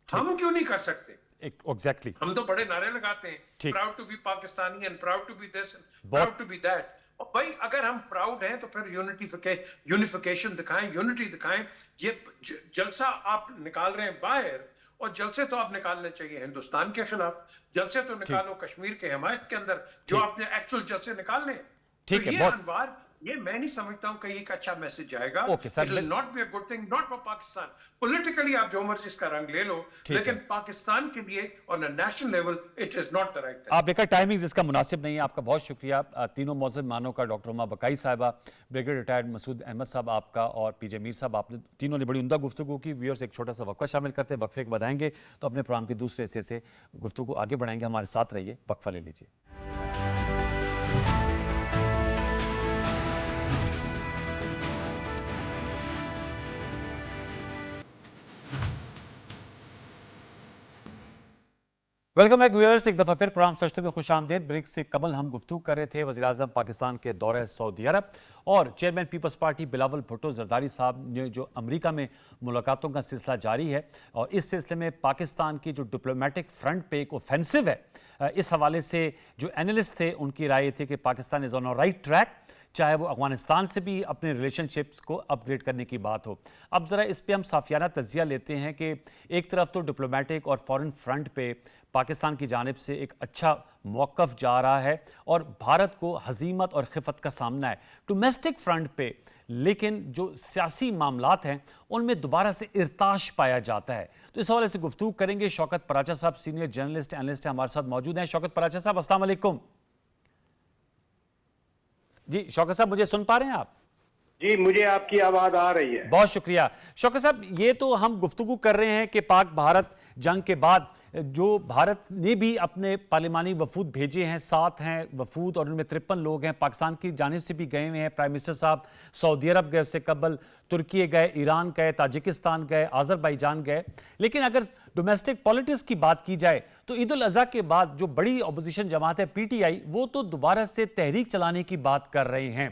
[SPEAKER 4] हम क्यों नहीं कर सकते?
[SPEAKER 1] एग्जैक्टली।
[SPEAKER 4] हम तो बड़े नारे लगाते हैं,
[SPEAKER 1] ठीक।
[SPEAKER 4] Proud to be Pakistani and proud to be this,
[SPEAKER 1] बहुत-
[SPEAKER 4] प्राउड टू बी दैट। और भाई अगर हम प्राउड हैं तो फिर यूनिफिकेशन दिखाएं, यूनिटी दिखाएं। ये जलसा आप निकाल रहे हैं बाहर, और जलसे तो आप निकालने चाहिए हिंदुस्तान के खिलाफ, जलसे तो निकालो कश्मीर के हिमायत के अंदर, जो
[SPEAKER 1] ठीक।
[SPEAKER 4] आपने एक्चुअल जलसे निकालने।
[SPEAKER 1] ठीक
[SPEAKER 4] तो
[SPEAKER 1] है,
[SPEAKER 4] ये
[SPEAKER 1] बहुत-
[SPEAKER 4] अनवार, ये मैं नहीं समझता हूं कि एक अच्छा मैसेज जाएगा।
[SPEAKER 1] Okay, sir,
[SPEAKER 4] it will not be a good thing, not for Pakistan. Politically आप जो मर्जी इसका रंग ले लो,
[SPEAKER 1] ठीक
[SPEAKER 4] लेकिन
[SPEAKER 1] है।
[SPEAKER 4] पाकिस्तान के लिए on a national level it is not the right thing.
[SPEAKER 1] आप देखा टाइमिंग इसका मुनासिब नहीं है। आपका बहुत शुक्रिया। तीनों मौजूद मानों का, डॉक्टर उमा बकाई साहिबा, ब्रिगेड रिटायर्ड मसूद अहमद साहब आपका, और पीजे मीर साहब, आपने तीनों ने बड़ी उम्दा गुफ्तगू की। व्यूअर्स एक छोटा सा वक्फा शामिल करते हैं, वक्फे के बाद आएंगे तो अपने प्रोग्राम के दूसरे हिस्से से गुफ्तगू आगे बढ़ाएंगे। हमारे साथ रहिए, वक्फा ले लीजिए। वेलकम बैक व्यूअर्स, एक दफ़ा फिर प्रोग्राम सच में खुश आमदेद। ब्रेक से कबल हम गुफ्तगू कर रहे थे वज़ीर आज़म पाकिस्तान के दौरे सऊदी अरब और chairman peoples party Bilawal Bhutto Zardari sahab ने जो अमेरिका में मुलाकातों का सिलसिला जारी है, और इस सिलसिले में पाकिस्तान की जो डिप्लोमेटिक फ्रंट पे एक ऑफेंसिव है, इस हवाले से जो एनालिस्ट थे उनकी राय थी कि Pakistan is on a right track, चाहे वो अफगानिस्तान से भी अपने रिलेशनशिप्स को अपग्रेड करने की बात हो। अब ज़रा इस पे हम साफियाना तज्जिया लेते हैं कि एक तरफ तो डिप्लोमेटिक और फॉरेन फ्रंट पे पाकिस्तान की जानिब से एक अच्छा मौक़िफ़ जा रहा है और भारत को हज़ीमत और खिफत का सामना है डोमेस्टिक फ्रंट पे, लेकिन जो सियासी मामलात हैं उनमें दोबारा से इरताश पाया जाता है। तो इस हवाले से गुफ्तगू करेंगे। शौकत पराचा साहब सीनियर जर्नलिस्ट एनालिस्ट हमारे साथ मौजूद हैं। शौकत पराचा साहब, अस्सलाम वालेकुम। जी शौकत साहब, मुझे सुन पा रहे हैं आप?
[SPEAKER 5] जी, मुझे आपकी आवाज आ रही है।
[SPEAKER 1] बहुत शुक्रिया। शौकत साहब, ये तो हम गुफ्तगू कर रहे हैं कि पाक भारत जंग के बाद जो भारत ने भी अपने पार्लिमानी वफूद भेजे हैं, 7 हैं वफूद और उनमें 53 लोग हैं, पाकिस्तान की जानिब से भी गए हुए हैं। प्राइम मिनिस्टर साहब सऊदी अरब गए, उससे कबल तुर्की गए, ईरान गए, ताजिकिस्तान गए, आज़रबाईजान गए। लेकिन अगर डोमेस्टिक पॉलिटिक्स की बात की जाए तो ईद उल अज़हा के बाद जो बड़ी अपोजिशन जमात है PTI, वो तो दोबारा से तहरीक चलाने की बात कर रहे हैं।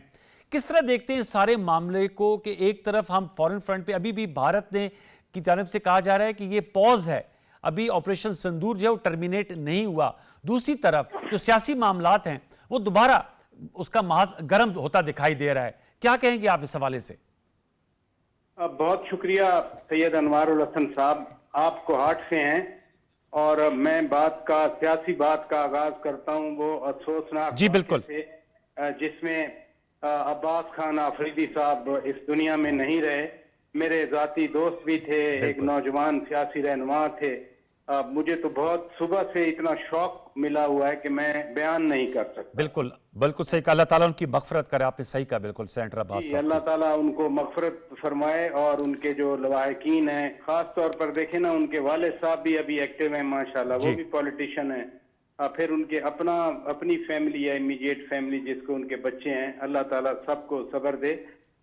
[SPEAKER 1] किस तरह देखते हैं सारे मामले को कि एक तरफ हम फॉरेन फ्रंट पे अभी भी भारत ने की जानिब से कहा जा रहा है कि ये पॉज है, अभी ऑपरेशन सिंदूर जो है वो टर्मिनेट नहीं हुआ, दूसरी तरफ जो सियासी मामलात हैं वो दोबारा उसका महाज गर्म होता दिखाई दे रहा है। क्या कहेंगे आप इस हवाले से?
[SPEAKER 5] बहुत शुक्रिया सैयद अनवारुल हसन साहब, आप कोहाट से हैं और मैं सियासी बात का आगाज करता हूं वो अफसोसनाक
[SPEAKER 1] जी बिल्कुल,
[SPEAKER 5] जिसमें अब्बास खान आफरीदी साहब इस दुनिया में नहीं रहे। मेरे जाती दोस्त भी थे, एक नौजवान सियासी रहनुमा थे। मुझे तो बहुत सुबह से इतना शौक मिला हुआ है कि मैं बयान नहीं कर सकता।
[SPEAKER 1] बिल्कुल बिल्कुल सही कहा। अल्लाह ताला उनकी मगफरत करे। आपने सही कहा, बिल्कुल सेंटर अब्बास साहब।
[SPEAKER 5] अल्लाह ताला उनको मगफरत फरमाए और उनके जो लवाहिकीन हैं, खास तौर पर देखें ना, उनके वालिद साहब भी अभी एक्टिव हैं माशाल्लाह, वो भी पॉलिटिशियन हैं। फिर उनके अपनी फैमिली है, इमीडिएट फैमिली, जिसको उनके बच्चे हैं। अल्लाह ताला सबको सब्र दे।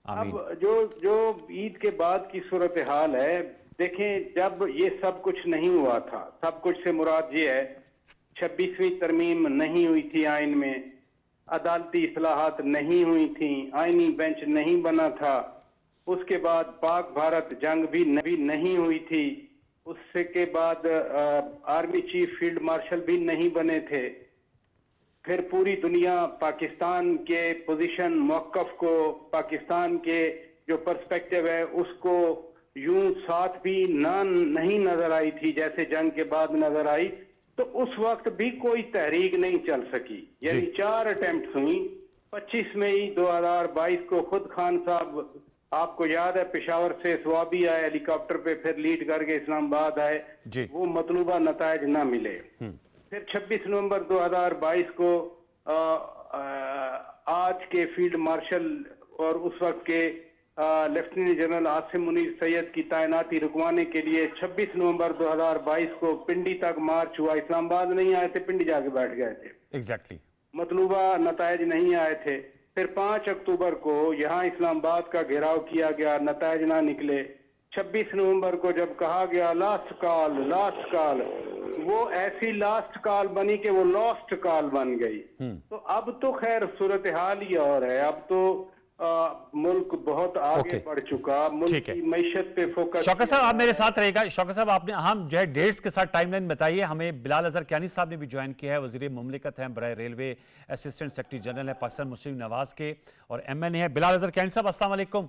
[SPEAKER 5] अब जो ईद के बाद की सूरत हाल है, देखें, जब ये सब कुछ नहीं हुआ था, सब कुछ से मुराद ये है 26वीं तरमीम नहीं हुई थी आइन में, अदालती इस्लाहात नहीं हुई थी, आइनी बेंच नहीं बना था, उसके बाद पाक भारत जंग भी नहीं हुई थी, उससे के बाद आर्मी चीफ फील्ड मार्शल भी नहीं बने थे। फिर पूरी दुनिया पाकिस्तान के पोजीशन, मौक़िफ़ को, पाकिस्तान के जो पर्सपेक्टिव है उसको यूं साथ भी नहीं नजर आई थी जैसे जंग के बाद नजर आई। तो उस वक्त भी कोई तहरीक नहीं चल सकी, यानी 4 अटेम्प्ट हुई। 25 मई 2022 को खुद खान साहब, आपको याद है, पेशावर से स्वाबी आए हेलीकॉप्टर पे, फिर लीड करके इस्लामाबाद आए, वो मतलूबा नतायज ना मिले। फिर 26 नवंबर 2022 को आज के फील्ड मार्शल और उस वक्त के लेफ्टिनेंट जनरल आसिम मुनीर सैयद की तैनाती रुकवाने के लिए 26 नवंबर 2022 को पिंडी तक मार्च हुआ। इस्लामाबाद नहीं आए थे, पिंडी जाके बैठ गए थे।
[SPEAKER 1] एग्जैक्टली,
[SPEAKER 5] मतलूबा नतायज नहीं आए थे। फिर 5 अक्टूबर को यहाँ इस्लामाबाद का घेराव किया गया, नतायज ना निकले। 26 नवंबर को जब कहा गया लास्ट कॉल, वो ऐसी लास्ट कॉल बनी कि वो लॉस्ट कॉल बन गई। तो अब तो खैर सूरत हाल ही और है। अब तो मुल्क बहुत आगे
[SPEAKER 1] ओके।
[SPEAKER 5] बढ़ चुका, मुल्क
[SPEAKER 1] ठीक है।
[SPEAKER 5] की मैशत पे फोकस
[SPEAKER 1] शौकत साहब
[SPEAKER 5] किया
[SPEAKER 1] आप मेरे
[SPEAKER 5] है।
[SPEAKER 1] साथ रहेगा। शौकत साहब आपने हम जो है डेट्स के साथ टाइमलाइन बताइए हमें। बिलाल अजहर कियानी साहब ने भी ज्वाइन किया है, वजीर मुमलिकत हैं बराए रेलवे, असिस्टेंट सेक्रेटरी जनरल है पाकिस्तान मुस्लिम नवाज के और MNA है। बिलाल अजहर कियानी साहब अस्सलाम वालेकुम।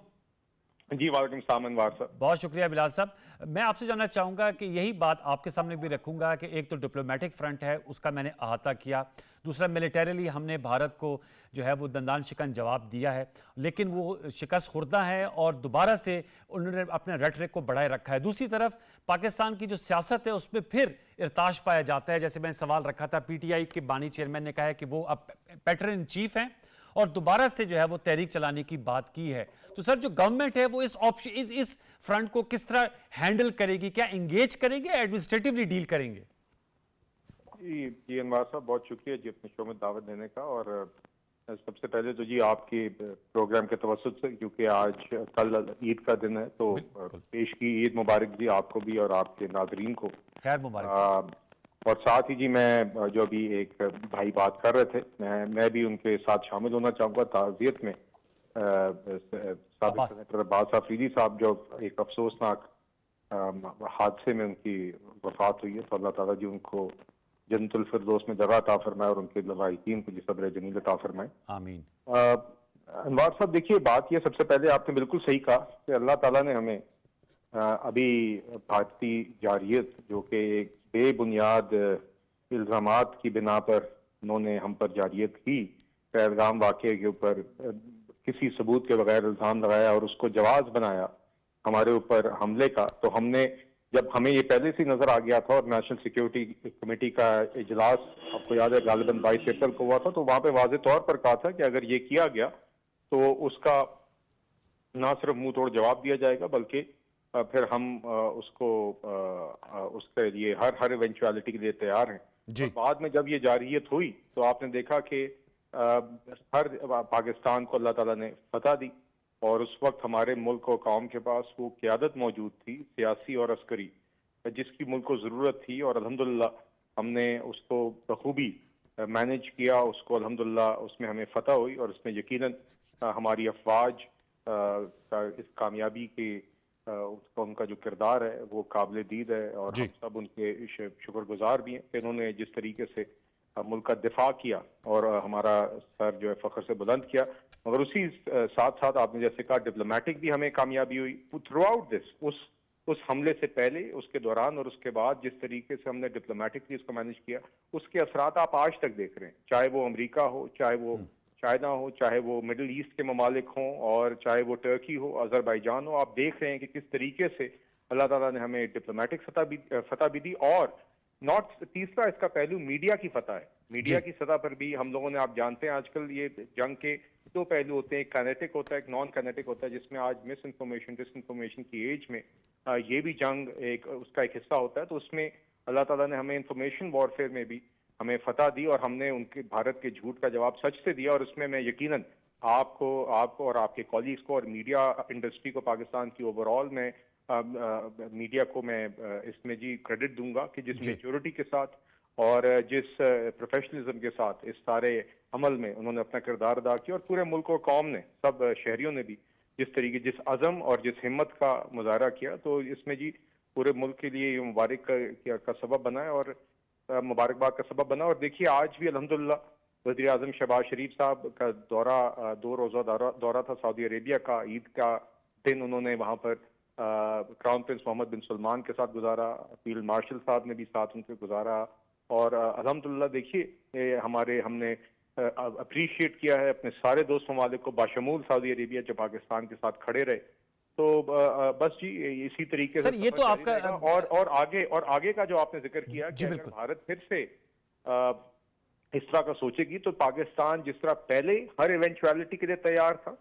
[SPEAKER 6] जी वालेकुम सलाम अनवार साहब।
[SPEAKER 1] बहुत शुक्रिया बिलाल साहब। मैं आपसे जानना चाहूँगा कि यही बात आपके सामने भी रखूँगा कि एक तो डिप्लोमेटिक फ्रंट है, उसका मैंने अहाता किया, दूसरा मिलिटरीली हमने भारत को जो है वो दंदान शिकन जवाब दिया है, लेकिन वो शिकस्त खुर्दा है और दोबारा से उन्होंने अपने रेटरिक को बढ़ाए रखा है। दूसरी तरफ पाकिस्तान की जो सियासत है उसमें फिर इरताश पाया जाता है। जैसे मैंने सवाल रखा था, PTI के बानी चेयरमैन ने कहा है कि वो अब पैटर्न इन चीफ हैं और दोबारा से जो है वो तहरीक चलाने की बात की है। तो सर जो गवर्नमेंट है वो इस ऑप्शन इस फ्रंट को किस तरह हैंडल करेगी? क्या एंगेज करेंगे, एडमिनिस्ट्रेटिवली डील करेंगे?
[SPEAKER 6] जी अनवार साहब बहुत शुक्रिया जी अपने शो में दावत देने का। और सबसे पहले तो जी आपके प्रोग्राम के तवसुत से, क्योंकि आज कल ईद का दिन है, तो पेश की ईद मुबारक जी आपको भी और आपके नाजरीन को।
[SPEAKER 1] खैर मुबारक।
[SPEAKER 6] और साथ ही जी मैं जो अभी एक भाई बात कर रहे थे, मैं भी उनके साथ शामिल होना चाहूँगा ताज़ियत में। साबिक़ सेनेटर अब्बास आफरीदी साहब जो एक अफसोसनाक हादसे में उनकी वफात हुई है, तो अल्लाह ताला जी उनको जन्नतुल फिरदौस में जगह अता फरमाए और उनके लवाहिकीन को जी सब्र जमील अता फरमाए।
[SPEAKER 1] आमीन।
[SPEAKER 6] अनवार साहब देखिए, बात ये सबसे पहले आपने बिल्कुल सही कहा कि अल्लाह ताला ने हमें अभी भारतीय जारियत जो कि एक बेबुनियाद इल्जामात की बिना पर उन्होंने हम पर जारियत की, पहलगाम वाक़े के ऊपर किसी सबूत के बगैर इल्जाम लगाया और उसको जवाज बनाया हमारे ऊपर हमले का। तो हमने, जब हमें ये पहले से नजर आ गया था और नेशनल सिक्योरिटी कमेटी का इजलास आपको याद है गालिबन 22 अप्रैल को हुआ था, तो वहां पे वाज़े तौर पर कहा था कि अगर ये किया गया तो उसका ना सिर्फ मुंह तोड़ जवाब दिया जाएगा बल्कि फिर हम उसके लिए हर इवेंचुअलिटी के लिए तैयार हैं। और बाद में जब ये जारियत हुई तो आपने देखा कि हर पाकिस्तान को अल्लाह ताला ने फतह दी और उस वक्त हमारे मुल्क और कौम के पास वो क़यादत मौजूद थी, सियासी और अस्करी, जिसकी मुल्क को ज़रूरत थी। और अल्हम्दुलिल्लाह हमने उसको बखूबी मैनेज किया, उसको अल्हम्दुलिल्लाह उसमें हमें फतह हुई और उसमें यकीनन हमारी अफवाज का इस कामयाबी के उसका उनका जो किरदार है वो काबिल दीद है और हम सब उनके शुक्रगुजार भी हैं कि इन्होंने जिस तरीके से मुल्क का दिफा किया और हमारा सर जो है फख्र से बुलंद किया। मगर उसी साथ साथ आपने जैसे कहा डिप्लोमेटिक भी हमें कामयाबी हुई थ्रू आउट दिस, उस हमले से पहले, उसके दौरान और उसके बाद जिस तरीके से हमने डिप्लोमेटिकली इसको मैनेज किया, उसके असरात आप आज तक देख रहे हैं। चाहे वो अमेरिका हो, चाहे वो चाइना हो, चाहे वो मिडिल ईस्ट के ममालिक हों और चाहे वो टर्की हो, अजरबैजान हो, आप देख रहे हैं कि किस तरीके से अल्लाह ताला ने हमें डिप्लोमेटिक फतह भी दी। और तीसरा इसका पहलू मीडिया की फतह है। मीडिया की सतह पर भी हम लोगों ने, आप जानते हैं आजकल ये जंग के दो पहलू होते हैं, एक काइनेटिक होता है, एक नॉन काइनेटिक होता है, जिसमें आज मिस इन्फॉर्मेशन डिसइन्फॉर्मेशन की एज में ये भी जंग उसका एक हिस्सा होता है। तो उसमें अल्लाह ताला ने हमें इंफॉर्मेशन वॉरफेयर में भी हमें फतह दी और हमने उनके भारत के झूठ का जवाब सच से दिया। और उसमें मैं यकीनन आपको और आपके कॉलीग्स को और मीडिया इंडस्ट्री को, पाकिस्तान की ओवरऑल में मीडिया को मैं इसमें जी क्रेडिट दूंगा कि जिस मेच्योरिटी के साथ और जिस प्रोफेशनलिज्म के साथ इस सारे अमल में उन्होंने अपना किरदार अदा किया और पूरे मुल्क और कौम ने, सब शहरियों ने भी जिस तरीके, जिस अज़म और जिस हिम्मत का मुजाहरा किया, तो इसमें जी पूरे मुल्क के लिए ये मुबारक का सबब बना है और मुबारकबाद का सबब बना। और देखिए आज भी अल्हम्दुलिल्लाह वज़ीर आज़म शहबाज शरीफ साहब का दौरा, 2 रोज़ा दौरा था सऊदी अरेबिया का। ईद का दिन उन्होंने वहाँ पर क्राउन प्रिंस मोहम्मद बिन सलमान के साथ गुजारा, फील्ड मार्शल साहब ने भी साथ उनके गुजारा। और अल्हम्दुलिल्लाह देखिए हमने अप्रिशिएट किया है अपने सारे दोस्त ममालिक को, बाशमूल सऊदी अरेबिया, जो पाकिस्तान के साथ खड़े रहे। तो बस जी इसी तरीके से
[SPEAKER 1] ये तो आपका
[SPEAKER 6] और आगे का जो आपने जिक्र किया कि अगर भारत फिर से इस तरह का सोचेगी तो पाकिस्तान जिस तरह पहले हर इवेंचुअलिटी के लिए तैयार था,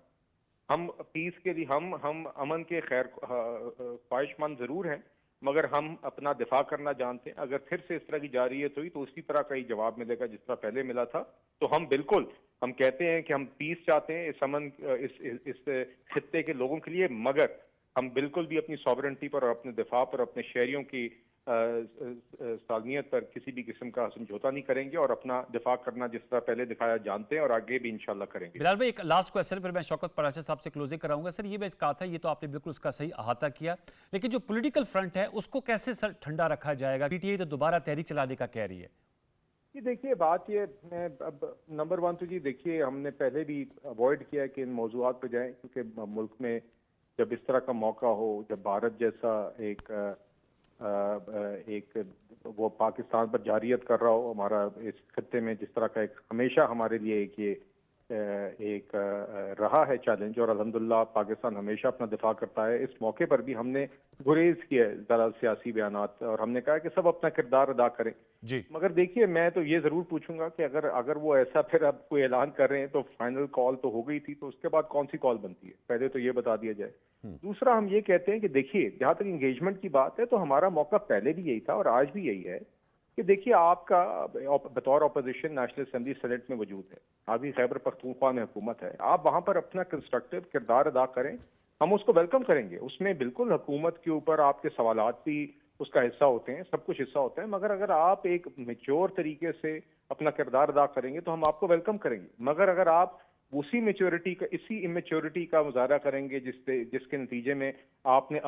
[SPEAKER 6] हम पीस के लिए, हम अमन के खैर ख्वाहिशमंद जरूर हैं, मगर हम अपना दिफा करना जानते हैं। अगर फिर से इस तरह की जारियत हुई तो उसी तरह का ही जवाब मिलेगा जिस तरह पहले मिला था। तो हम बिल्कुल, हम कहते हैं कि हम पीस चाहते हैं इस अमन, इस खित्ते के लोगों के लिए, मगर हम बिल्कुल भी अपनी सॉवरेंटी पर और अपने दिफा पर, अपने शहरियों की सालमियत पर किसी भी किस्म का समझौता नहीं करेंगे और अपना दिफा करना जिस तरह पहले दिखाया जानते हैं और आगे भी इंशाल्लाह करेंगे।
[SPEAKER 1] बिलाल भाई, एक लास्ट क्वेश्चन फिर मैं शौकत पराशर साहब से क्लोजिंग कराऊंगा। सर, ये मैं कहा था, ये तो आपने बिल्कुल उसका सही अहाता किया, लेकिन जो पॉलिटिकल फ्रंट है उसको कैसे सर ठंडा रखा जाएगा? पीटीआई तो दोबारा तहरीक चलाने का कह रही है।
[SPEAKER 6] ये देखिए बात ये मैं अब नंबर वन तो जी देखिए हमने पहले भी अवॉइड किया है कि इन मौजूआत पे जाएं, क्योंकि मुल्क में जब इस तरह का मौका हो, जब भारत जैसा एक वो पाकिस्तान पर जारियत कर रहा हो, हमारा इस खत्ते में जिस तरह का एक हमेशा हमारे लिए एक रहा है चैलेंज, और अल्हम्दुलिल्लाह पाकिस्तान हमेशा अपना दिफा करता है। इस मौके पर भी हमने गुरेज किया है ज़रा सियासी बयानात, और हमने कहा कि सब अपना किरदार अदा करें
[SPEAKER 1] जी।
[SPEAKER 6] मगर देखिए मैं तो ये जरूर पूछूंगा कि अगर वो ऐसा फिर अब कोई ऐलान कर रहे हैं तो फाइनल कॉल तो हो गई थी, तो उसके बाद कौन सी कॉल बनती है, पहले तो ये बता दिया जाए। दूसरा हम ये कहते हैं कि देखिए जहां तक एंगेजमेंट की बात है तो हमारा मौका पहले भी यही था और आज भी यही है कि देखिए आपका बतौर अपोजिशन नेशनल असेंबली सेनेट में वजूद है, अभी खैबर पख्तूनख्वा में हुकूमत है, आप वहां पर अपना कंस्ट्रक्टिव किरदार अदा करें, हम उसको वेलकम करेंगे। उसमें बिल्कुल हुकूमत के ऊपर आपके सवालात भी उसका हिस्सा होते हैं, सब कुछ हिस्सा होता है, मगर अगर आप एक मेच्योर तरीके से अपना किरदार अदा करेंगे तो हम आपको वेलकम करेंगे। मगर अगर आप उसी मेच्योरिटी का इसी इमेच्योरिटी का मुजाहरा करेंगे जिसके नतीजे में आपने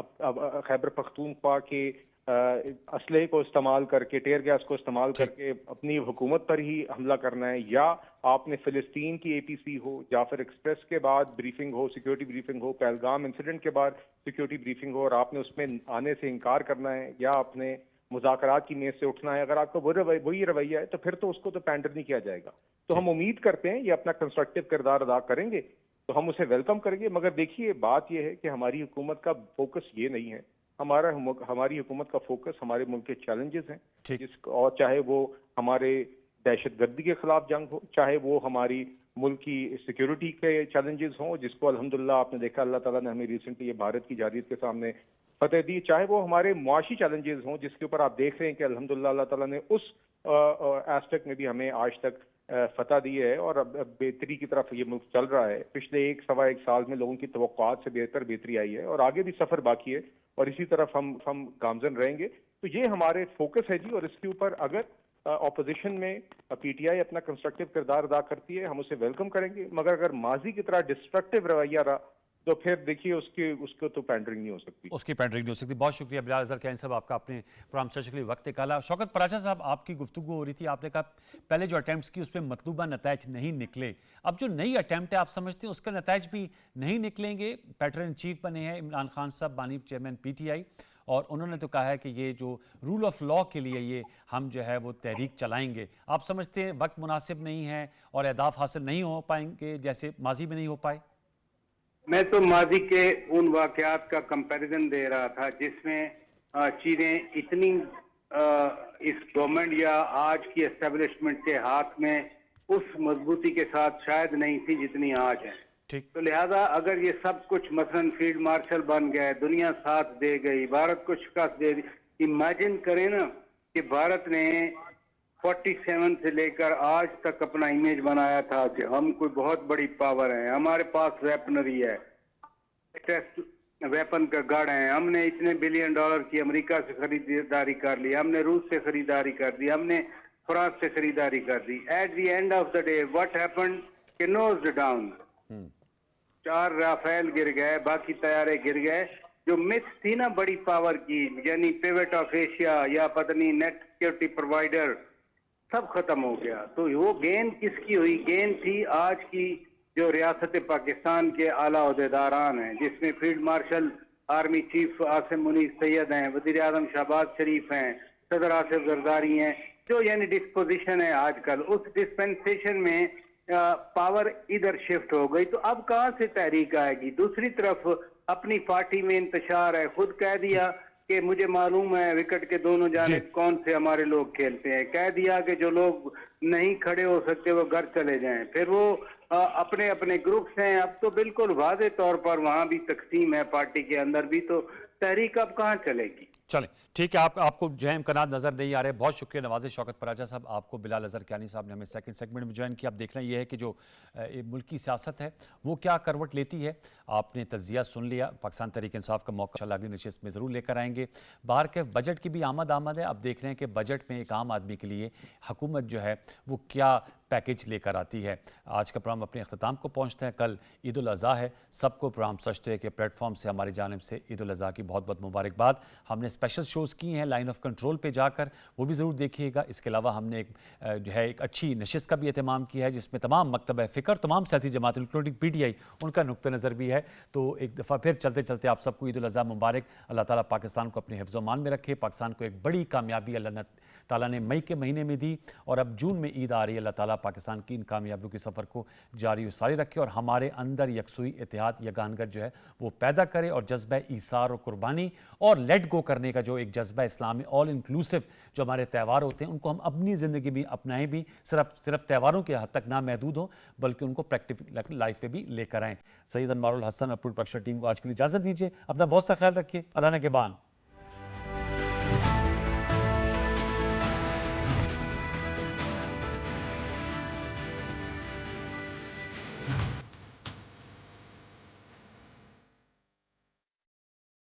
[SPEAKER 6] खैबर पख्तूनख्वा के असलहे को इस्तेमाल करके, टेयर गैस को इस्तेमाल करके अपनी हुकूमत पर ही हमला करना है, या आपने फिलिस्तीन की एपीसी हो, जाफर एक्सप्रेस के बाद ब्रीफिंग हो, सिक्योरिटी ब्रीफिंग हो, पहलगाम इंसिडेंट के बाद सिक्योरिटी ब्रीफिंग हो और आपने उसमें आने से इनकार करना है, या आपने मुज़ाकरात की मेज से उठना है, अगर आपका वही रवैया है तो फिर तो उसको तो पैंडर नहीं किया जाएगा। तो हम उम्मीद करते हैं ये अपना कंस्ट्रक्टिव किरदार अदा करेंगे तो हम उसे वेलकम करेंगे। मगर देखिए बात यह है कि हमारी हुकूमत का फोकस ये नहीं है, हमारी हुकूमत का फोकस हमारे मुल्क के चैलेंजेस हैं, और चाहे वो हमारे दहशतगर्दी के खिलाफ जंग हो, चाहे वो हमारी मुल्क की सिक्योरिटी के चैलेंजेस हों, जिसको अल्हम्दुलिल्लाह आपने देखा अल्लाह ताला ने हमें रिसेंटली ये भारत की जारियत के सामने फतेह दी, चाहे वो हमारे मुआशी चैलेंजेस हों जिसके ऊपर आप देख रहे हैं कि अल्हम्दुलिल्लाह अल्लाह ताला ने उस एस्पेक्ट में भी हमें आज तक फतह दी है और अब बेहतरी की तरफ ये मुल्क चल रहा है। पिछले सवा एक साल में लोगों की तवक्कुआत से बेहतरी आई है और आगे भी सफर बाकी है और इसी तरफ हम गामजन रहेंगे। तो ये हमारे फोकस है जी, और इसके ऊपर अगर ऑपोजिशन में पीटीआई अपना कंस्ट्रक्टिव किरदार अदा करती है हम उसे वेलकम करेंगे, मगर अगर माजी की तरह डिस्ट्रक्टिव रवैया रहा तो फिर देखिए उसको तो पैंडरिंग नहीं हो सकती,
[SPEAKER 1] उसकी पैंडरिंग नहीं हो सकती। बहुत शुक्रिया बिलाल अजहर कैन साहब, आपका अपने प्रोग्राम के लिए वक्त निकाला। शौकत पराशर साहब, आपकी गुफ्तगू हो रही थी, आपने कहा पहले जो अटैम्प्ट्स की उसमें मतलूबा नताइज नहीं निकले, अब जो नई अटैम्प्ट है आप समझते हैं उसका नताइज भी नहीं निकलेंगे? पैटर्न इन चीफ बने हैं इमरान खान साहब, बानी चेयरमैन पीटीआई, और उन्होंने तो कहा है कि ये जो रूल ऑफ लॉ के लिए ये हम जो है वो तहरीक चलाएंगे। आप समझते हैं वक्त मुनासिब नहीं है और अहदाफ हासिल नहीं हो पाएंगे जैसे माजी में नहीं हो पाए?
[SPEAKER 5] मैं तो माजी के उन वाकयात का कंपैरिजन दे रहा था जिसमें चीजें इतनी इस गवर्नमेंट या आज की एस्टेब्लिशमेंट के हाथ में उस मजबूती के साथ शायद नहीं थी जितनी आज है। तो लिहाजा अगर ये सब कुछ मसलन फील्ड मार्शल बन गए, दुनिया साथ दे गई, भारत को शिकस्त दे दी, इमेजिन करें ना कि भारत ने 47 से लेकर आज तक अपना इमेज बनाया था कि हम कोई बहुत बड़ी पावर है, हमारे पास वेपनरी है, टेस्ट वेपन का गढ़ है, हमने इतने $बिलियन की अमेरिका से खरीदारी कर ली, हमने रूस से खरीदारी कर दी, हमने फ्रांस से खरीदारी कर दी। At the end of the day what happened कि नोज डाउन, 4 राफेल गिर गए, बाकी तैयारे गिर गए। जो मिथ थी ना बड़ी पावर की, यानी पिवट ऑफ एशिया या पता नहीं नेट सिक्योरिटी प्रोवाइडर, सब खत्म हो गया। तो वो गेन किसकी हुई? गेन थी आज की जो रियासत पाकिस्तान के आला ओहदेदारान हैं, जिसमें field marshal army chief Asim Munir Syed हैं, वजीर आजम शहबाज शरीफ हैं, सदर आसिफ जरदारी हैं, जो यानी डिस्पोजिशन है आजकल, उस डिस्पेंसेशन में पावर इधर शिफ्ट हो गई। तो अब कहाँ से तहरीक आएगी? दूसरी तरफ अपनी पार्टी में इंतशार है, खुद कह दिया कि मुझे मालूम है विकेट के दोनों जानिब कौन से हमारे लोग खेलते हैं, कह दिया कि जो लोग नहीं खड़े हो सकते वो घर चले जाएं, फिर वो अपने अपने ग्रुप्स हैं। अब तो बिल्कुल वाज़े तौर पर वहां भी तकसीम है पार्टी के अंदर भी, तो तहरीक अब कहाँ चलेगी?
[SPEAKER 1] चलें, ठीक है। आपको जो है इम्कानात नज़र नहीं आ रहे। बहुत शुक्रिया नवाज़िश शौकत पराजा साहब, आपको बिलाल अज़हर कियानी साहब ने हमें सेकंड सेगमेंट में ज्वाइन किया। अब देखना ये है कि जो मुल्क की सियासत है वो क्या करवट लेती है। आपने तज्जिया सुन लिया, पाकिस्तान तहरीक इंसाफ का मौका इंशाअल्लाह अगली नशिस्त में ज़रूर लेकर आएंगे। बाहर के बजट की भी आमद है। अब देख रहे हैं कि बजट में एक आम आदमी के लिए हुकूमत जो है वो क्या पैकेज लेकर आती है। आज का प्रोग्राम अपने अख्ताम को पहुँचते हैं। कल ईद उल अज़हा है। सबको प्रोग्राम सचते के प्लेटफॉर्म से हमारी जानिब से ईद उल अज़हा की बहुत बहुत मुबारकबाद। हमने स्पेशल शोज़ किए हैं लाइन ऑफ कंट्रोल पे जाकर, वो भी ज़रूर देखिएगा। इसके अलावा हमने जो है एक अच्छी नशिस्त का भी एहतमाम किया है जिसमें तमाम मकतब फ़िक्र, तमाम सियासी जमात इंक्लूडिंग PTI, उनका नुक्ता नज़र भी है। तो एक दफ़ा फिर चलते चलते आप सबको ईद उल अज़हा मुबारक। अल्लाह ताला पाकिस्तान को अपने हिफ्ज़ व मान में रखे। पाकिस्तान को एक बड़ी कामयाबी अल्लाह ताला ने मई के महीने में दी और अब जून में ईद आ रही है। अल्लाह ताला पाकिस्तान की इन कामयाबियों के सफ़र को जारी व सारी रखे और हमारे अंदर यकसुई, इत्तेहाद, यगानगत जो है वो पैदा करे और जज्बा ईसार और कुर्बानी और लेट गो करने का जो एक जज्बा इस्लामी ऑल इंक्लूसिव जो हमारे त्यौहार होते हैं उनको हम अपनी ज़िंदगी में अपनाएं भी, सिर्फ त्यौहारों के हद तक ना महदूद हो बल्कि उनको प्रैक्टिकल लाइफ में भी लेकर आएँ। सैयद अनवारुल हसन, अपनी प्रोडक्शन टीम को आज के लिए इजाज़त दीजिए। अपना बहुत सा ख्याल रखिए। अल्लाह ने के बान।